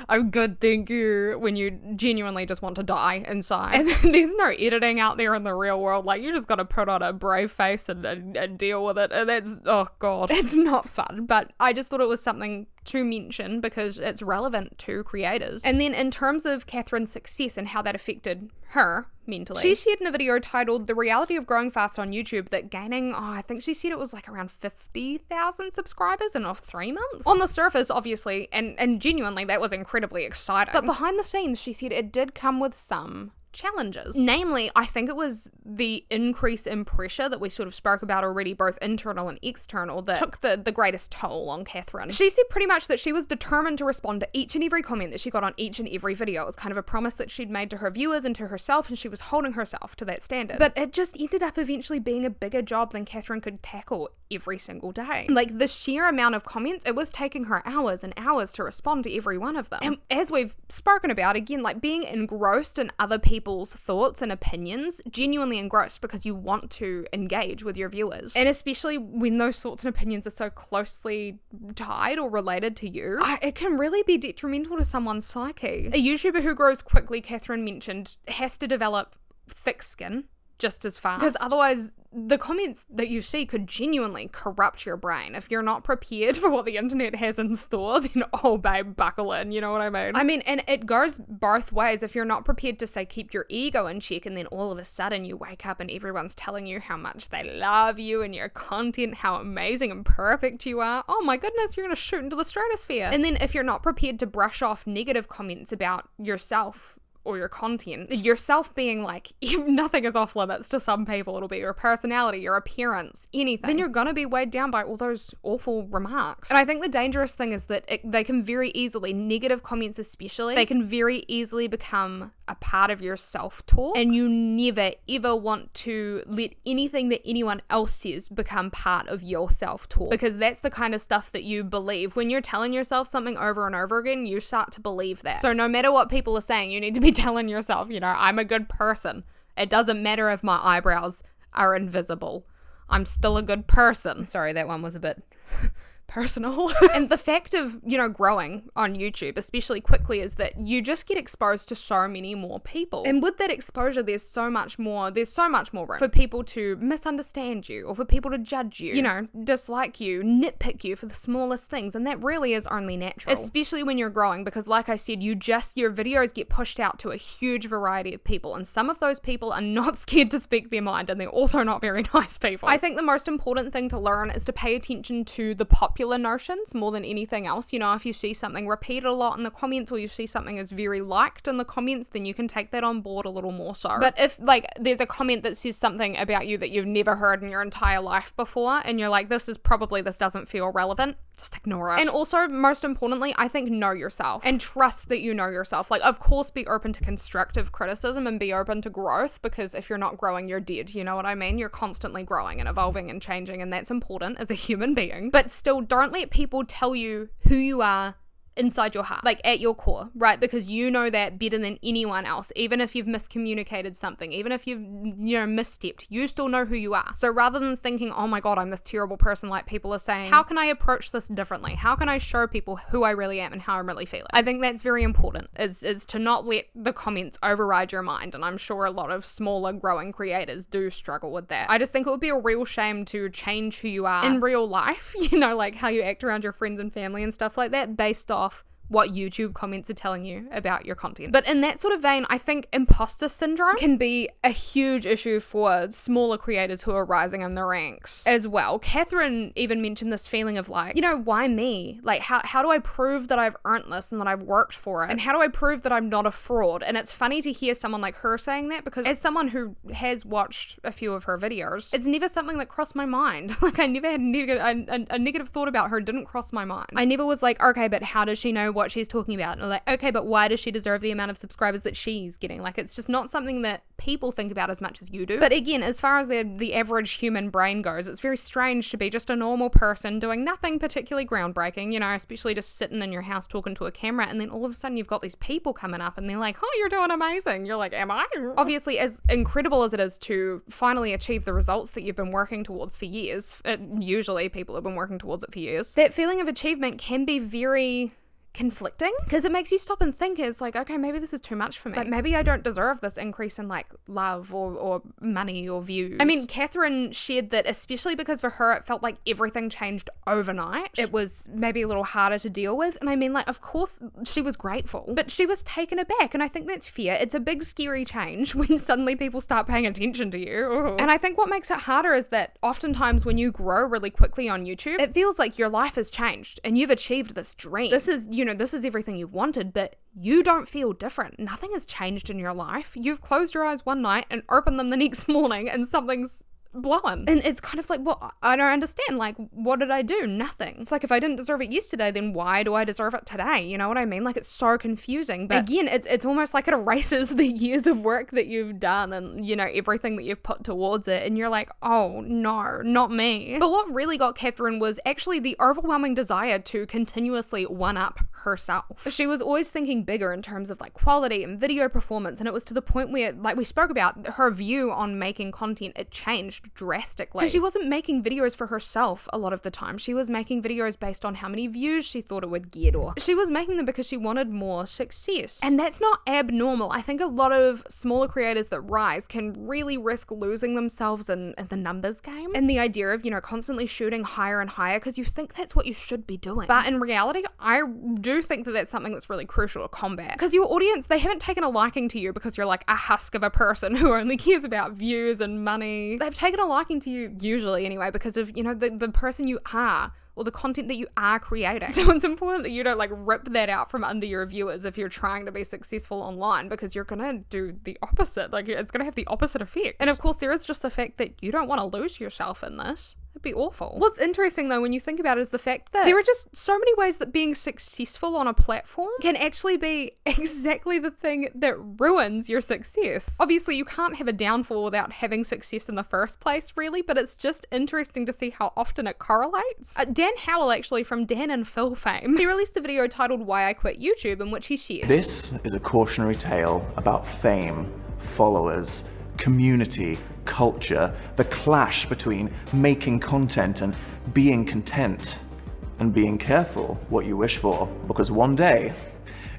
I'm good, thank you, when you genuinely just want to die inside. And there's no editing out there in the real world. Like, you just got to put on a brave face and deal with it. And that's, oh God, it's not fun. But I just thought it was something to mention because it's relevant to creators. And then in terms of Cathrin's success and how that affected her mentally, she shared in a video titled The Reality of Growing Fast on YouTube that gaining, I think she said it was like around 50,000 subscribers in 3 months. On the surface, obviously, and genuinely, that was incredibly exciting. But behind the scenes, she said it did come with some challenges. Namely, I think it was the increase in pressure that we sort of spoke about already, both internal and external, that took the greatest toll on Cathrin. She said pretty much that she was determined to respond to each and every comment that she got on each and every video. It was kind of a promise that she'd made to her viewers and to herself, and she was holding herself to that standard. But it just ended up eventually being a bigger job than Cathrin could tackle every single day. Like, the sheer amount of comments, it was taking her hours and hours to respond to every one of them. And as we've spoken about, again, like being engrossed in other people's thoughts and opinions, genuinely engrossed because you want to engage with your viewers. And especially when those thoughts and opinions are so closely tied or related to you, it can really be detrimental to someone's psyche. A YouTuber who grows quickly, Cathrin mentioned, has to develop thick skin just as fast, because otherwise the comments that you see could genuinely corrupt your brain. If you're not prepared for what the internet has in store, then oh babe, buckle in, you know what I mean? I mean, and it goes both ways. If you're not prepared to, say, keep your ego in check, and then all of a sudden you wake up and everyone's telling you how much they love you and your content, how amazing and perfect you are, oh my goodness, you're gonna shoot into the stratosphere. And then if you're not prepared to brush off negative comments about yourself or your content, yourself being like, if nothing is off limits to some people, it'll be your personality, your appearance, anything, then you're gonna be weighed down by all those awful remarks. And I think the dangerous thing is that they can very easily, negative comments especially, they can very easily become a part of your self-talk, and you never ever want to let anything that anyone else says become part of your self-talk, because that's the kind of stuff that you believe. When you're telling yourself something over and over again, you start to believe that. So no matter what people are saying, you need to be telling yourself, you know, I'm a good person. It doesn't matter if my eyebrows are invisible. I'm still a good person. Sorry, that one was a bit personal. And the fact of, you know, growing on YouTube, especially quickly, is that you just get exposed to so many more people. And with that exposure, there's so much more room for people to misunderstand you, or for people to judge you, you know, dislike you, nitpick you for the smallest things. And that really is only natural, especially when you're growing, because like I said, your videos get pushed out to a huge variety of people. And some of those people are not scared to speak their mind, and they're also not very nice people. I think the most important thing to learn is to pay attention to the popular notions more than anything else. You know, if you see something repeated a lot in the comments, or you see something as very liked in the comments, then you can take that on board a little more so. But if, like, there's a comment that says something about you that you've never heard in your entire life before, and you're like, this doesn't feel relevant, just ignore it. And also, most importantly, I think know yourself and trust that you know yourself. Like, of course, be open to constructive criticism and be open to growth, because if you're not growing, you're dead. You know what I mean? You're constantly growing and evolving and changing, and that's important as a human being. But still, don't let people tell you who you are inside your heart, like at your core, right? Because you know that better than anyone else. Even if you've miscommunicated something, even if you've, misstepped, you still know who you are. So rather than thinking, oh my God, I'm this terrible person, like people are saying, how can I approach this differently? How can I show people who I really am and how I'm really feeling? I think that's very important, is to not let the comments override your mind. And I'm sure a lot of smaller growing creators do struggle with that. I just think it would be a real shame to change who you are in real life, like how you act around your friends and family and stuff like that based off what YouTube comments are telling you about your content. But in that sort of vein, I think imposter syndrome can be a huge issue for smaller creators who are rising in the ranks as well. Cathrin even mentioned this feeling of like, why me? Like, how do I prove that I've earned this and that I've worked for it? And how do I prove that I'm not a fraud? And it's funny to hear someone like her saying that, because as someone who has watched a few of her videos, it's never something that crossed my mind. Like, I never had a negative thought about her didn't cross my mind. I never was like, okay, but how does she know what she's talking about? And like, okay, but why does she deserve the amount of subscribers that she's getting? Like, it's just not something that people think about as much as you do. But again, as far as the average human brain goes, it's very strange to be just a normal person doing nothing particularly groundbreaking, especially just sitting in your house talking to a camera, and then all of a sudden you've got these people coming up and they're like, oh, you're doing amazing. You're like, am I? Obviously, as incredible as it is to finally achieve the results that you've been working towards for years, usually people have been working towards it for years, that feeling of achievement can be very conflicting, because it makes you stop and think, is like, okay, maybe this is too much for me. Like, maybe I don't deserve this increase in like love or money or views. I mean, Cathrin shared that especially because for her it felt like everything changed overnight, it was maybe a little harder to deal with. And I mean, like, of course she was grateful, but she was taken aback, and I think that's fair. It's a big scary change when suddenly people start paying attention to you. Ooh. And I think what makes it harder is that oftentimes when you grow really quickly on YouTube, it feels like your life has changed and you've achieved this dream. This is this is everything you've wanted, but you don't feel different. Nothing has changed in your life. You've closed your eyes one night and opened them the next morning and something's blowing. And it's kind of like, well, I don't understand. Like, what did I do? Nothing. It's like, if I didn't deserve it yesterday, then why do I deserve it today? You know what I mean? Like, it's so confusing. But again, it's almost like it erases the years of work that you've done and, everything that you've put towards it. And you're like, oh no, not me. But what really got Cathrin was actually the overwhelming desire to continuously one-up herself. She was always thinking bigger in terms of like quality and video performance. And it was to the point where, like we spoke about, her view on making content, it changed drastically. Because she wasn't making videos for herself a lot of the time. She was making videos based on how many views she thought it would get, or she was making them because she wanted more success. And that's not abnormal. I think a lot of smaller creators that rise can really risk losing themselves in the numbers game and the idea of, constantly shooting higher and higher because you think that's what you should be doing. But in reality, I do think that that's something that's really crucial to combat, because your audience, they haven't taken a liking to you because you're like a husk of a person who only cares about views and money. They've taken a liking to you, usually anyway, because of, the person you are, or the content that you are creating. So it's important that you don't like rip that out from under your viewers if you're trying to be successful online, because you're gonna do the opposite. Like, it's gonna have the opposite effect. And of course, there is just the fact that you don't want to lose yourself in this. It'd be awful. What's interesting though, when you think about it, is the fact that there are just so many ways that being successful on a platform can actually be exactly the thing that ruins your success. Obviously, you can't have a downfall without having success in the first place, really, but it's just interesting to see how often it correlates. Dan Howell, actually, from Dan and Phil fame, he released a video titled Why I Quit YouTube, in which he shared, "This is a cautionary tale about fame, followers, community, culture, the clash between making content and being content, and being careful what you wish for, because one day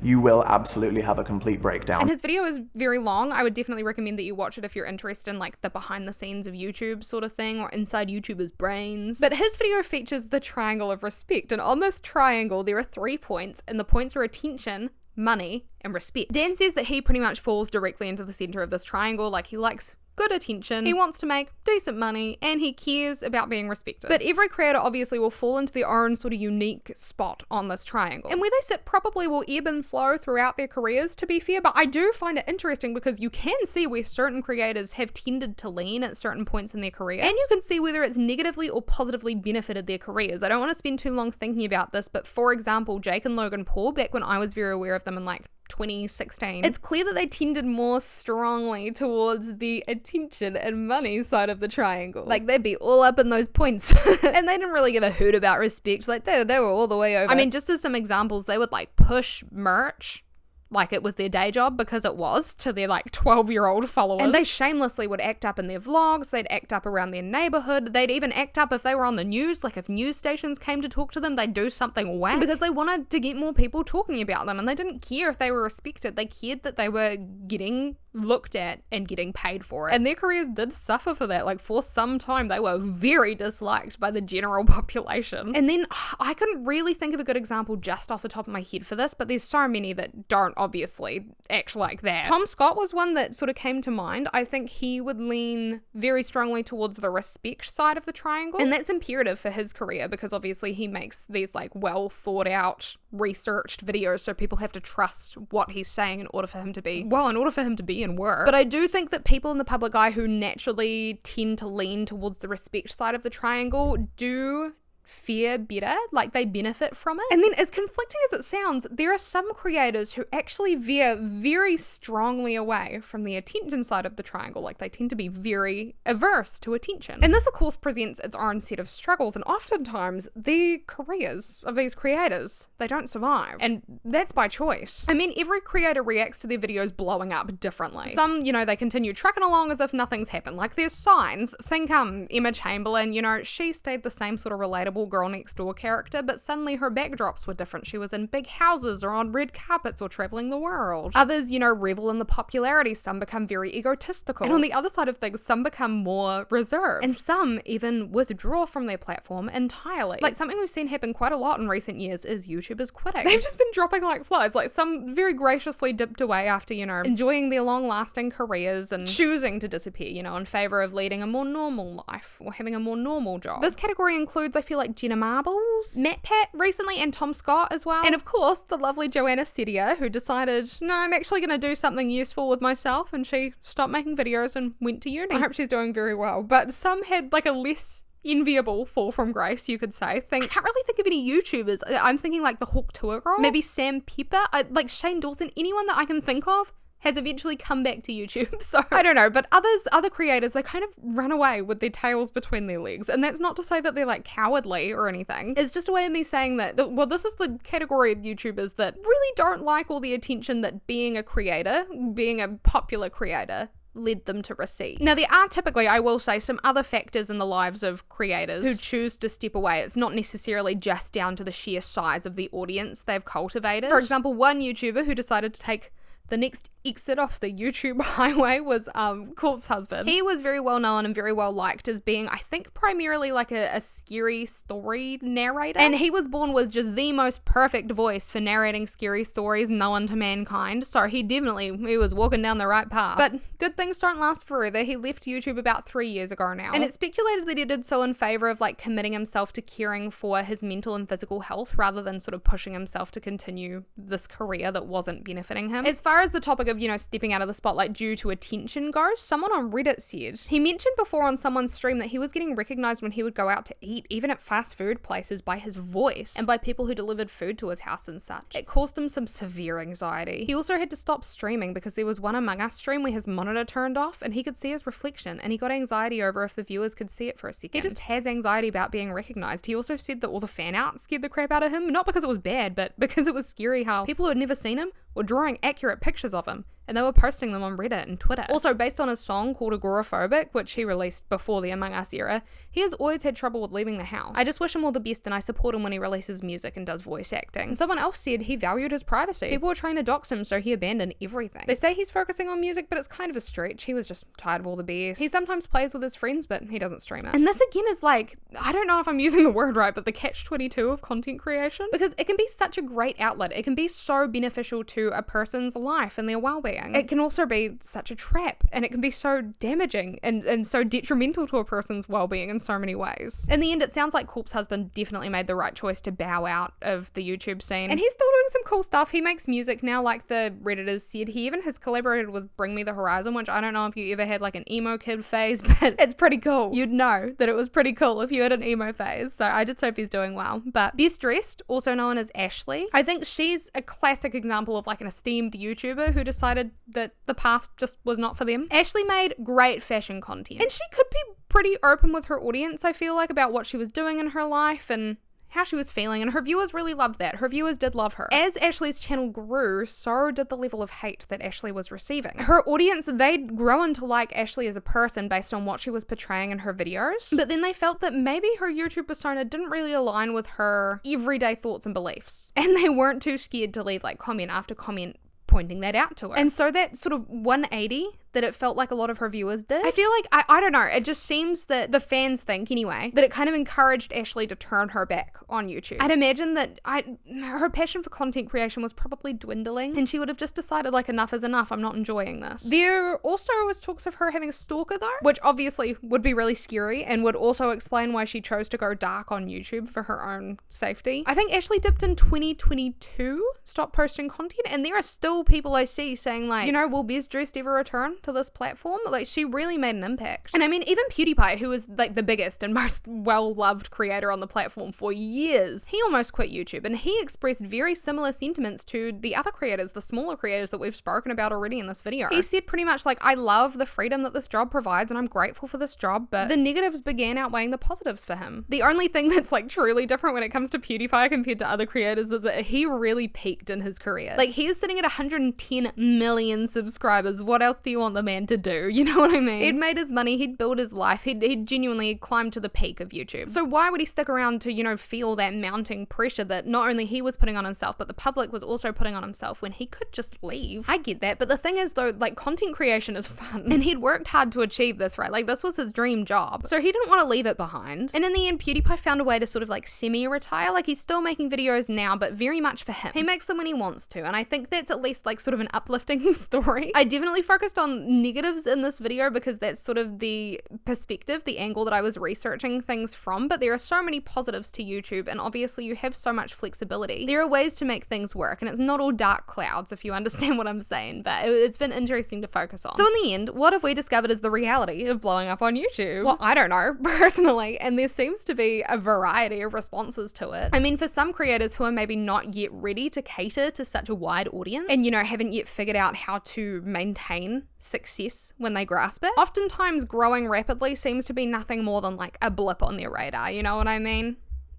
you will absolutely have a complete breakdown." And his video is very long. I would definitely recommend that you watch it if you're interested in like the behind the scenes of YouTube sort of thing, or inside YouTubers' brains. But his video features the triangle of respect, and on this triangle there are 3 points, and the points are attention, money, and respect. Dan says that he pretty much falls directly into the center of this triangle. Like, he likes good attention, he wants to make decent money, and he cares about being respected. But every creator obviously will fall into their own sort of unique spot on this triangle, and where they sit probably will ebb and flow throughout their careers, to be fair. But I do find it interesting because you can see where certain creators have tended to lean at certain points in their career, and you can see whether it's negatively or positively benefited their careers. I don't want to spend too long thinking about this, but for example, Jake and Logan Paul, back when I was very aware of them in like 2016, it's clear that they tended more strongly towards the attention and money side of the triangle. Like, they'd be all up in those points. And they didn't really give a hoot about respect. Like, they were all the way over. I mean, just as some examples, they would like push merch like it was their day job, because it was, to their like 12-year-old followers. And they shamelessly would act up in their vlogs, they'd act up around their neighborhood, they'd even act up if they were on the news. Like, if news stations came to talk to them, they'd do something whack because they wanted to get more people talking about them, and they didn't care if they were respected. They cared that they were getting looked at and getting paid for it. And their careers did suffer for that. Like, for some time they were very disliked by the general population. And then I couldn't really think of a good example just off the top of my head for this, but there's so many that don't obviously act like that. Tom Scott was one that sort of came to mind. I think he would lean very strongly towards the respect side of the triangle, and that's imperative for his career because obviously he makes these like well thought out, researched videos, so people have to trust what he's saying in order for him to be in work. But I do think that people in the public eye who naturally tend to lean towards the respect side of the triangle do fare better, like they benefit from it. And then, as conflicting as it sounds, there are some creators who actually veer very strongly away from the attention side of the triangle. Like, they tend to be very averse to attention. And this of course presents its own set of struggles, and oftentimes the careers of these creators, they don't survive, and that's by choice. I mean, every creator reacts to their videos blowing up differently. Some, you know, they continue trucking along as if nothing's happened. Like, there's signs. Think Emma Chamberlain, you know, she stayed the same sort of relatable girl next door character, but suddenly her backdrops were different. She was in big houses or on red carpets or traveling the world. Others, you know, revel in the popularity. Some become very egotistical. And on the other side of things, some become more reserved. And some even withdraw from their platform entirely. Like, something we've seen happen quite a lot in recent years is YouTubers quitting. They've just been dropping like flies. Like, some very graciously dipped away after, you know, enjoying their long-lasting careers and choosing to disappear, you know, in favor of leading a more normal life or having a more normal job. This category includes, I feel like, Jenna Marbles, MatPat recently, and Tom Scott as well. And of course, the lovely Joanna Sedia, who decided, no, I'm actually going to do something useful with myself, and she stopped making videos and went to uni. I hope she's doing very well. But some had like a less enviable fall from grace, you could say. I can't really think of any YouTubers. I'm thinking like the Hawk Tour girl, maybe Sam Pepper, like Shane Dawson, anyone that I can think of has eventually come back to YouTube. So I don't know, but other creators, they kind of run away with their tails between their legs. And that's not to say that they're like cowardly or anything. It's just a way of me saying that, well, this is the category of YouTubers that really don't like all the attention that being a creator, being a popular creator, led them to receive. Now, there are typically, I will say, some other factors in the lives of creators who choose to step away. It's not necessarily just down to the sheer size of the audience they've cultivated. For example, one YouTuber who decided to take the next exit off the YouTube highway was Corpse Husband. He was very well known and very well liked as being, I think, primarily like a scary story narrator. And he was born with just the most perfect voice for narrating scary stories known to mankind. So he was walking down the right path. But good things don't last forever. He left YouTube about 3 years ago now. And it's speculated that he did so in favor of like committing himself to caring for his mental and physical health rather than sort of pushing himself to continue this career that wasn't benefiting him. As far as the topic of, you know, stepping out of the spotlight due to attention goes, someone on Reddit said, he mentioned before on someone's stream that he was getting recognized when he would go out to eat, even at fast food places, by his voice and by people who delivered food to his house and such. It caused him some severe anxiety. He also had to stop streaming because there was one Among Us stream where his monitor turned off and he could see his reflection, and he got anxiety over if the viewers could see it for a second. He just has anxiety about being recognized. He also said that all the fan art scared the crap out of him, not because it was bad, but because it was scary how people who had never seen him were drawing accurate pictures of him, and they were posting them on Reddit and Twitter. Also, based on his song called Agoraphobic, which he released before the Among Us era, he has always had trouble with leaving the house. I just wish him all the best, and I support him when he releases music and does voice acting. And someone else said he valued his privacy. People were trying to dox him, so he abandoned everything. They say he's focusing on music, but it's kind of a stretch. He was just tired of all the BS. He sometimes plays with his friends, but he doesn't stream it. And this again is like, I don't know if I'm using the word right, but the catch-22 of content creation, because it can be such a great outlet. It can be so beneficial to a person's life and their well-being. well-being, it can also be such a trap, and it can be so damaging and so detrimental to a person's well-being in so many ways. In the end, it sounds like Corpse Husband definitely made the right choice to bow out of the YouTube scene, and he's still doing some cool stuff. He makes music now, like the Redditors said. He even has collaborated with Bring Me the Horizon, which I don't know if you ever had like an emo kid phase, but it's pretty cool. You'd know that it was pretty cool if you had an emo phase, so I just hope he's doing well. But Best Dressed, also known as Ashley, I think she's a classic example of like an esteemed YouTuber who decided that the path just was not for them. Ashley made great fashion content, and she could be pretty open with her audience, I feel like, about what she was doing in her life and how she was feeling, and her viewers really loved that. Her viewers did love her. As Ashley's channel grew, so did the level of hate that Ashley was receiving. Her audience, they'd grown to like Ashley as a person based on what she was portraying in her videos, but then they felt that maybe her YouTube persona didn't really align with her everyday thoughts and beliefs, and they weren't too scared to leave like comment after comment pointing that out to her. And so that sort of 180 that it felt like a lot of her viewers did, I feel like, I don't know, it just seems that the fans think anyway, that it kind of encouraged Ashley to turn her back on YouTube. I'd imagine that her passion for content creation was probably dwindling, and she would have just decided like, enough is enough, I'm not enjoying this. There also was talks of her having a stalker though, which obviously would be really scary and would also explain why she chose to go dark on YouTube for her own safety. I think Ashley dipped in 2022, stopped posting content, and there are still people I see saying like, you know, will Best Dressed ever return to this platform? Like, she really made an impact. And I mean, even PewDiePie, who was like the biggest and most well-loved creator on the platform for years, he almost quit YouTube, and he expressed very similar sentiments to the other creators, the smaller creators that we've spoken about already in this video. He said pretty much like, I love the freedom that this job provides and I'm grateful for this job, but the negatives began outweighing the positives for him. The only thing that's like truly different when it comes to PewDiePie compared to other creators is that he really peaked in his career. Like, he's sitting at 110 million subscribers. What else do you want the man to do? You know what I mean? He'd made his money, he'd built his life, he'd genuinely climbed to the peak of YouTube. So why would he stick around to, you know, feel that mounting pressure that not only he was putting on himself, but the public was also putting on himself when he could just leave? I get that, but the thing is though, like, content creation is fun, and he'd worked hard to achieve this, right? Like, this was his dream job, so he didn't want to leave it behind. And in the end, PewDiePie found a way to sort of like semi-retire. Like, he's still making videos now, but very much for him. He makes them when he wants to, and I think that's at least like sort of an uplifting story. I definitely focused on negatives in this video because that's sort of the perspective, the angle that I was researching things from, but there are so many positives to YouTube, and obviously you have so much flexibility. There are ways to make things work, and it's not all dark clouds, if you understand what I'm saying, but it's been interesting to focus on. So in the end, what have we discovered is the reality of blowing up on YouTube? Well, I don't know, personally, and there seems to be a variety of responses to it. I mean, for some creators who are maybe not yet ready to cater to such a wide audience, and, you know, haven't yet figured out how to maintain success when they grasp it, oftentimes growing rapidly seems to be nothing more than like a blip on their radar, you know what I mean?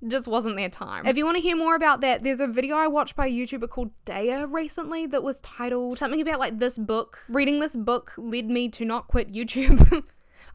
Just wasn't their time. If you want to hear more about that, there's a video I watched by a YouTuber called Daya recently that was titled something about like this book. Reading this book led me to not quit YouTube.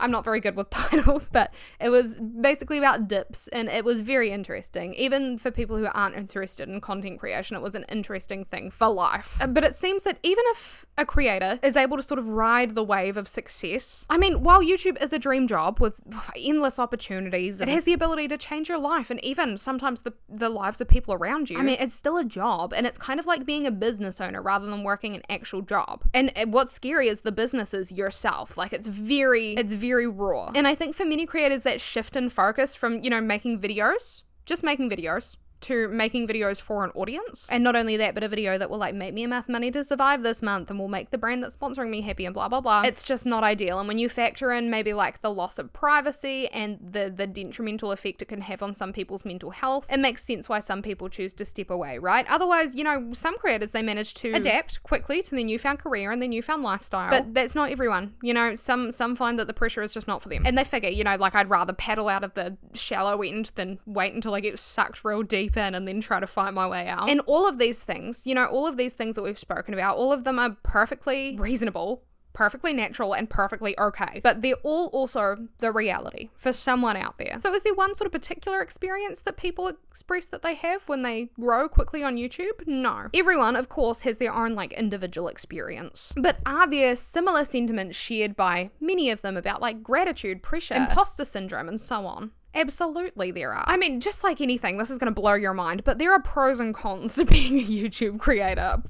I'm not very good with titles, but it was basically about dips, and it was very interesting. Even for people who aren't interested in content creation, it was an interesting thing for life. But it seems that even if a creator is able to sort of ride the wave of success, I mean, while YouTube is a dream job with endless opportunities, it has the ability to change your life and even sometimes the lives of people around you. I mean, it's still a job, and it's kind of like being a business owner rather than working an actual job. And what's scary is the business is yourself. Like, it's very raw. And I think for many creators, that shift in focus from, you know, making videos, just making videos, to making videos for an audience, and not only that, but a video that will like make me enough money to survive this month and will make the brand that's sponsoring me happy and blah blah blah, it's just not ideal. And when you factor in maybe like the loss of privacy and the detrimental effect it can have on some people's mental health, it makes sense why some people choose to step away, right? Otherwise, you know, some creators, they manage to adapt quickly to their newfound career and their newfound lifestyle, but that's not everyone. You know, some find that the pressure is just not for them, and they figure, you know, like, I'd rather paddle out of the shallow end than wait until I get sucked real deep in and then try to fight my way out. And all of these things, you know, all of these things that we've spoken about, all of them are perfectly reasonable, perfectly natural, and perfectly okay, but they're all also the reality for someone out there. So is there one sort of particular experience that people express that they have when they grow quickly on YouTube? No. Everyone, of course, has their own like individual experience, but are there similar sentiments shared by many of them about like gratitude, pressure, imposter syndrome, and so on? Absolutely there are. I mean, just like anything, this is going to blow your mind, but there are pros and cons to being a YouTube creator.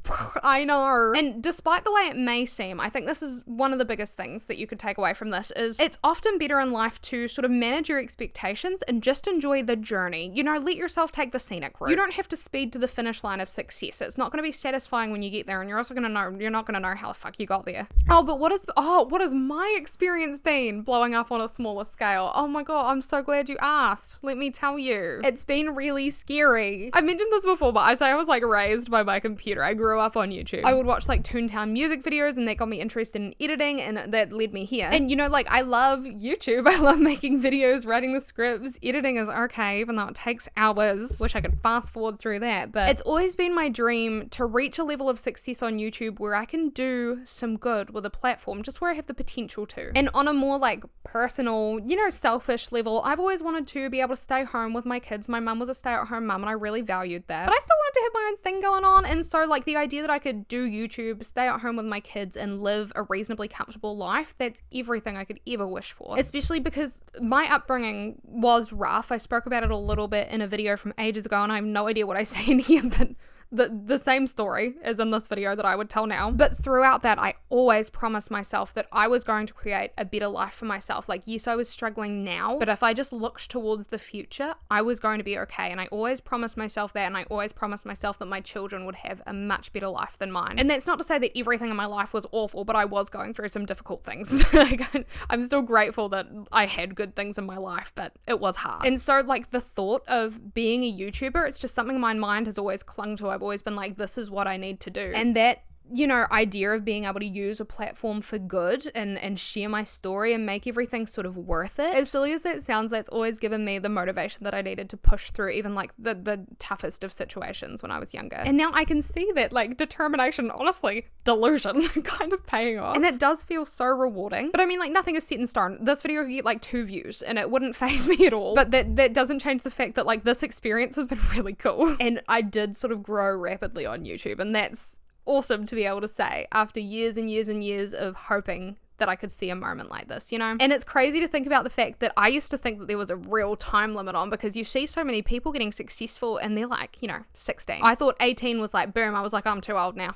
I know. And despite the way it may seem, I think this is one of the biggest things that you could take away from this is it's often better in life to sort of manage your expectations and just enjoy the journey. You know, let yourself take the scenic route. You don't have to speed to the finish line of success. It's not going to be satisfying when you get there, and you're also going to know, you're not going to know how the fuck you got there. Oh, but what has my experience been blowing up on a smaller scale? Oh my God, I'm so glad you asked. Let me tell you, it's been really scary. I mentioned this before, but I say I was like raised by my computer. I grew up on YouTube. I would watch like Toontown music videos, and that got me interested in editing, and that led me here. And you know, like, I love YouTube. I love making videos, writing the scripts. Editing is okay, even though it takes hours. Wish I could fast forward through that. But it's always been my dream to reach a level of success on YouTube where I can do some good with a platform, just where I have the potential to. And on a more like personal, you know, selfish level, I've always wanted to be able to stay home with my kids. My mum was a stay-at-home mum, and I really valued that. But I still wanted to have my own thing going on, and so like the idea that I could do YouTube, stay at home with my kids, and live a reasonably comfortable life, that's everything I could ever wish for. Especially because my upbringing was rough. I spoke about it a little bit in a video from ages ago, and I have no idea what I say in here, but the same story as in this video that I would tell now. But throughout that, I always promised myself that I was going to create a better life for myself. Like, yes, I was struggling now, but if I just looked towards the future, I was going to be okay. And I always promised myself that, and I always promised myself that my children would have a much better life than mine. And that's not to say that everything in my life was awful, but I was going through some difficult things. Like, I'm still grateful that I had good things in my life, but it was hard. And so like the thought of being a YouTuber, it's just something my mind has always clung to. I've always been like, this is what I need to do. And that, you know, idea of being able to use a platform for good and share my story and make everything sort of worth it. As silly as that sounds, that's always given me the motivation that I needed to push through even like the toughest of situations when I was younger. And now I can see that like determination, honestly, delusion kind of paying off. And it does feel so rewarding. But I mean, like, nothing is set in stone. This video could get like 2 views and it wouldn't faze me at all. But that doesn't change the fact that like this experience has been really cool. And I did sort of grow rapidly on YouTube, and that's awesome to be able to say after years and years and years of hoping that I could see a moment like this, you know? And it's crazy to think about the fact that I used to think that there was a real time limit on, because you see so many people getting successful and they're like, you know, 16. I thought 18 was like, boom, I was like, I'm too old now.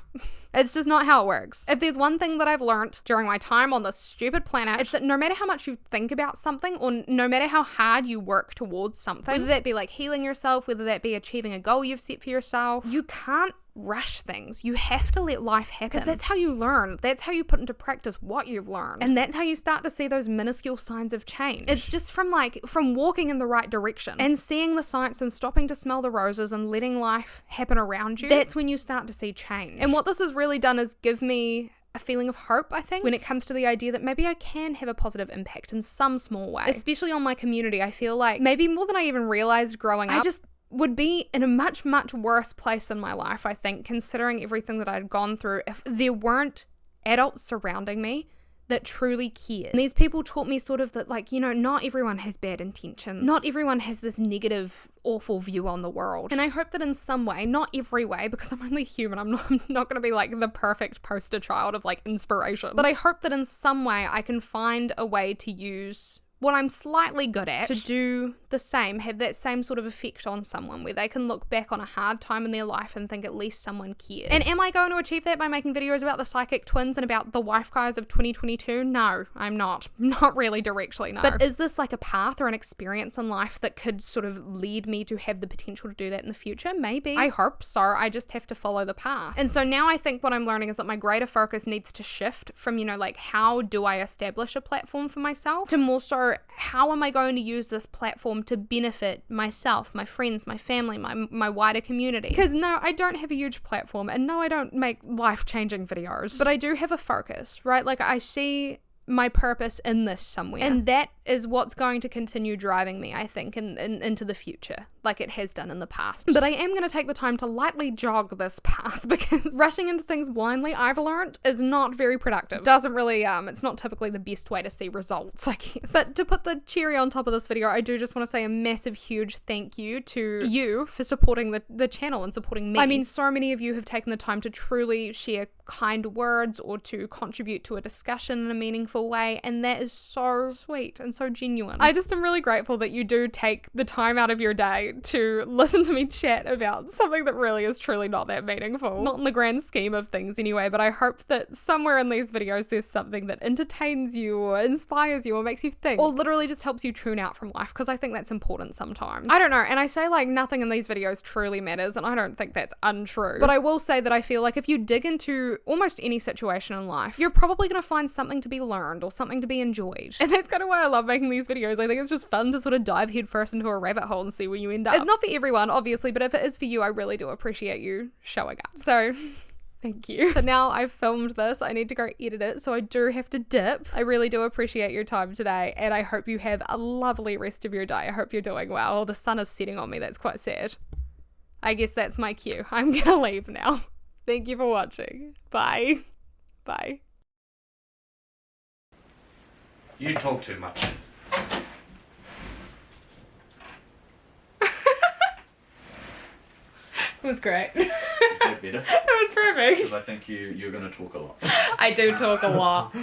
It's just not how it works. If there's one thing that I've learned during my time on this stupid planet, it's that no matter how much you think about something, or no matter how hard you work towards something, whether that be like healing yourself, whether that be achieving a goal you've set for yourself, you can't rush things. You have to let life happen, because that's how you learn. That's how you put into practice what you've learned, and that's how you start to see those minuscule signs of change. It's just from walking in the right direction and seeing the signs and stopping to smell the roses and letting life happen around you. That's when you start to see change. And what this has really done is give me a feeling of hope, I think, when it comes to the idea that maybe I can have a positive impact in some small way, especially on my community. I feel like maybe more than I even realized growing up, I just would be in a much, much worse place in my life, I think, considering everything that I'd gone through, if there weren't adults surrounding me that truly cared. And these people taught me sort of that, like, you know, not everyone has bad intentions. Not everyone has this negative, awful view on the world. And I hope that in some way, not every way, because I'm only human, I'm not going to be like the perfect poster child of like inspiration, but I hope that in some way I can find a way to use what I'm slightly good at to do the same, have that same sort of effect on someone, where they can look back on a hard time in their life and think at least someone cares. And am I going to achieve that by making videos about the psychic twins and about the wife guys of 2022? No, I'm not. Not really directly, no. But is this like a path or an experience in life that could sort of lead me to have the potential to do that in the future? Maybe. I hope so. I just have to follow the path. And so now I think what I'm learning is that my greater focus needs to shift from, you know, like, how do I establish a platform for myself, to more so, how am I going to use this platform to benefit myself, my friends, my family, my wider community? Because no, I don't have a huge platform, and no, I don't make life-changing videos, but I do have a focus, right? Like, I see my purpose in this somewhere, and that is what's going to continue driving me, I think, into the future, like it has done in the past. But I am going to take the time to lightly jog this path, because rushing into things blindly, I've learned, is not very productive. Doesn't really, it's not typically the best way to see results, I guess. But to put the cherry on top of this video, I do just want to say a massive, huge thank you to you for supporting the channel and supporting me. I mean, so many of you have taken the time to truly share kind words or to contribute to a discussion in a meaningful way, and that is so sweet and and so genuine. I just am really grateful that you do take the time out of your day to listen to me chat about something that really is truly not that meaningful. Not in the grand scheme of things anyway, but I hope that somewhere in these videos there's something that entertains you or inspires you or makes you think, or literally just helps you tune out from life, because I think that's important sometimes. I don't know, and I say like nothing in these videos truly matters, and I don't think that's untrue, but I will say that I feel like if you dig into almost any situation in life, you're probably going to find something to be learned or something to be enjoyed. And that's kind of why I love making these videos. I think it's just fun to sort of dive headfirst into a rabbit hole and see where you end up. It's not for everyone, obviously, but if it is for you, I really do appreciate you showing up. So thank you. But now I've filmed this, I need to go edit it, so I do have to dip. I really do appreciate your time today, and I hope you have a lovely rest of your day. I hope you're doing well. Oh, the sun is setting on me, that's quite sad. I guess that's my cue. I'm gonna leave now. Thank you for watching. Bye. Bye. You talk too much. It was great. Is that better? It was perfect. Because I think you're going to talk a lot. I do talk a lot.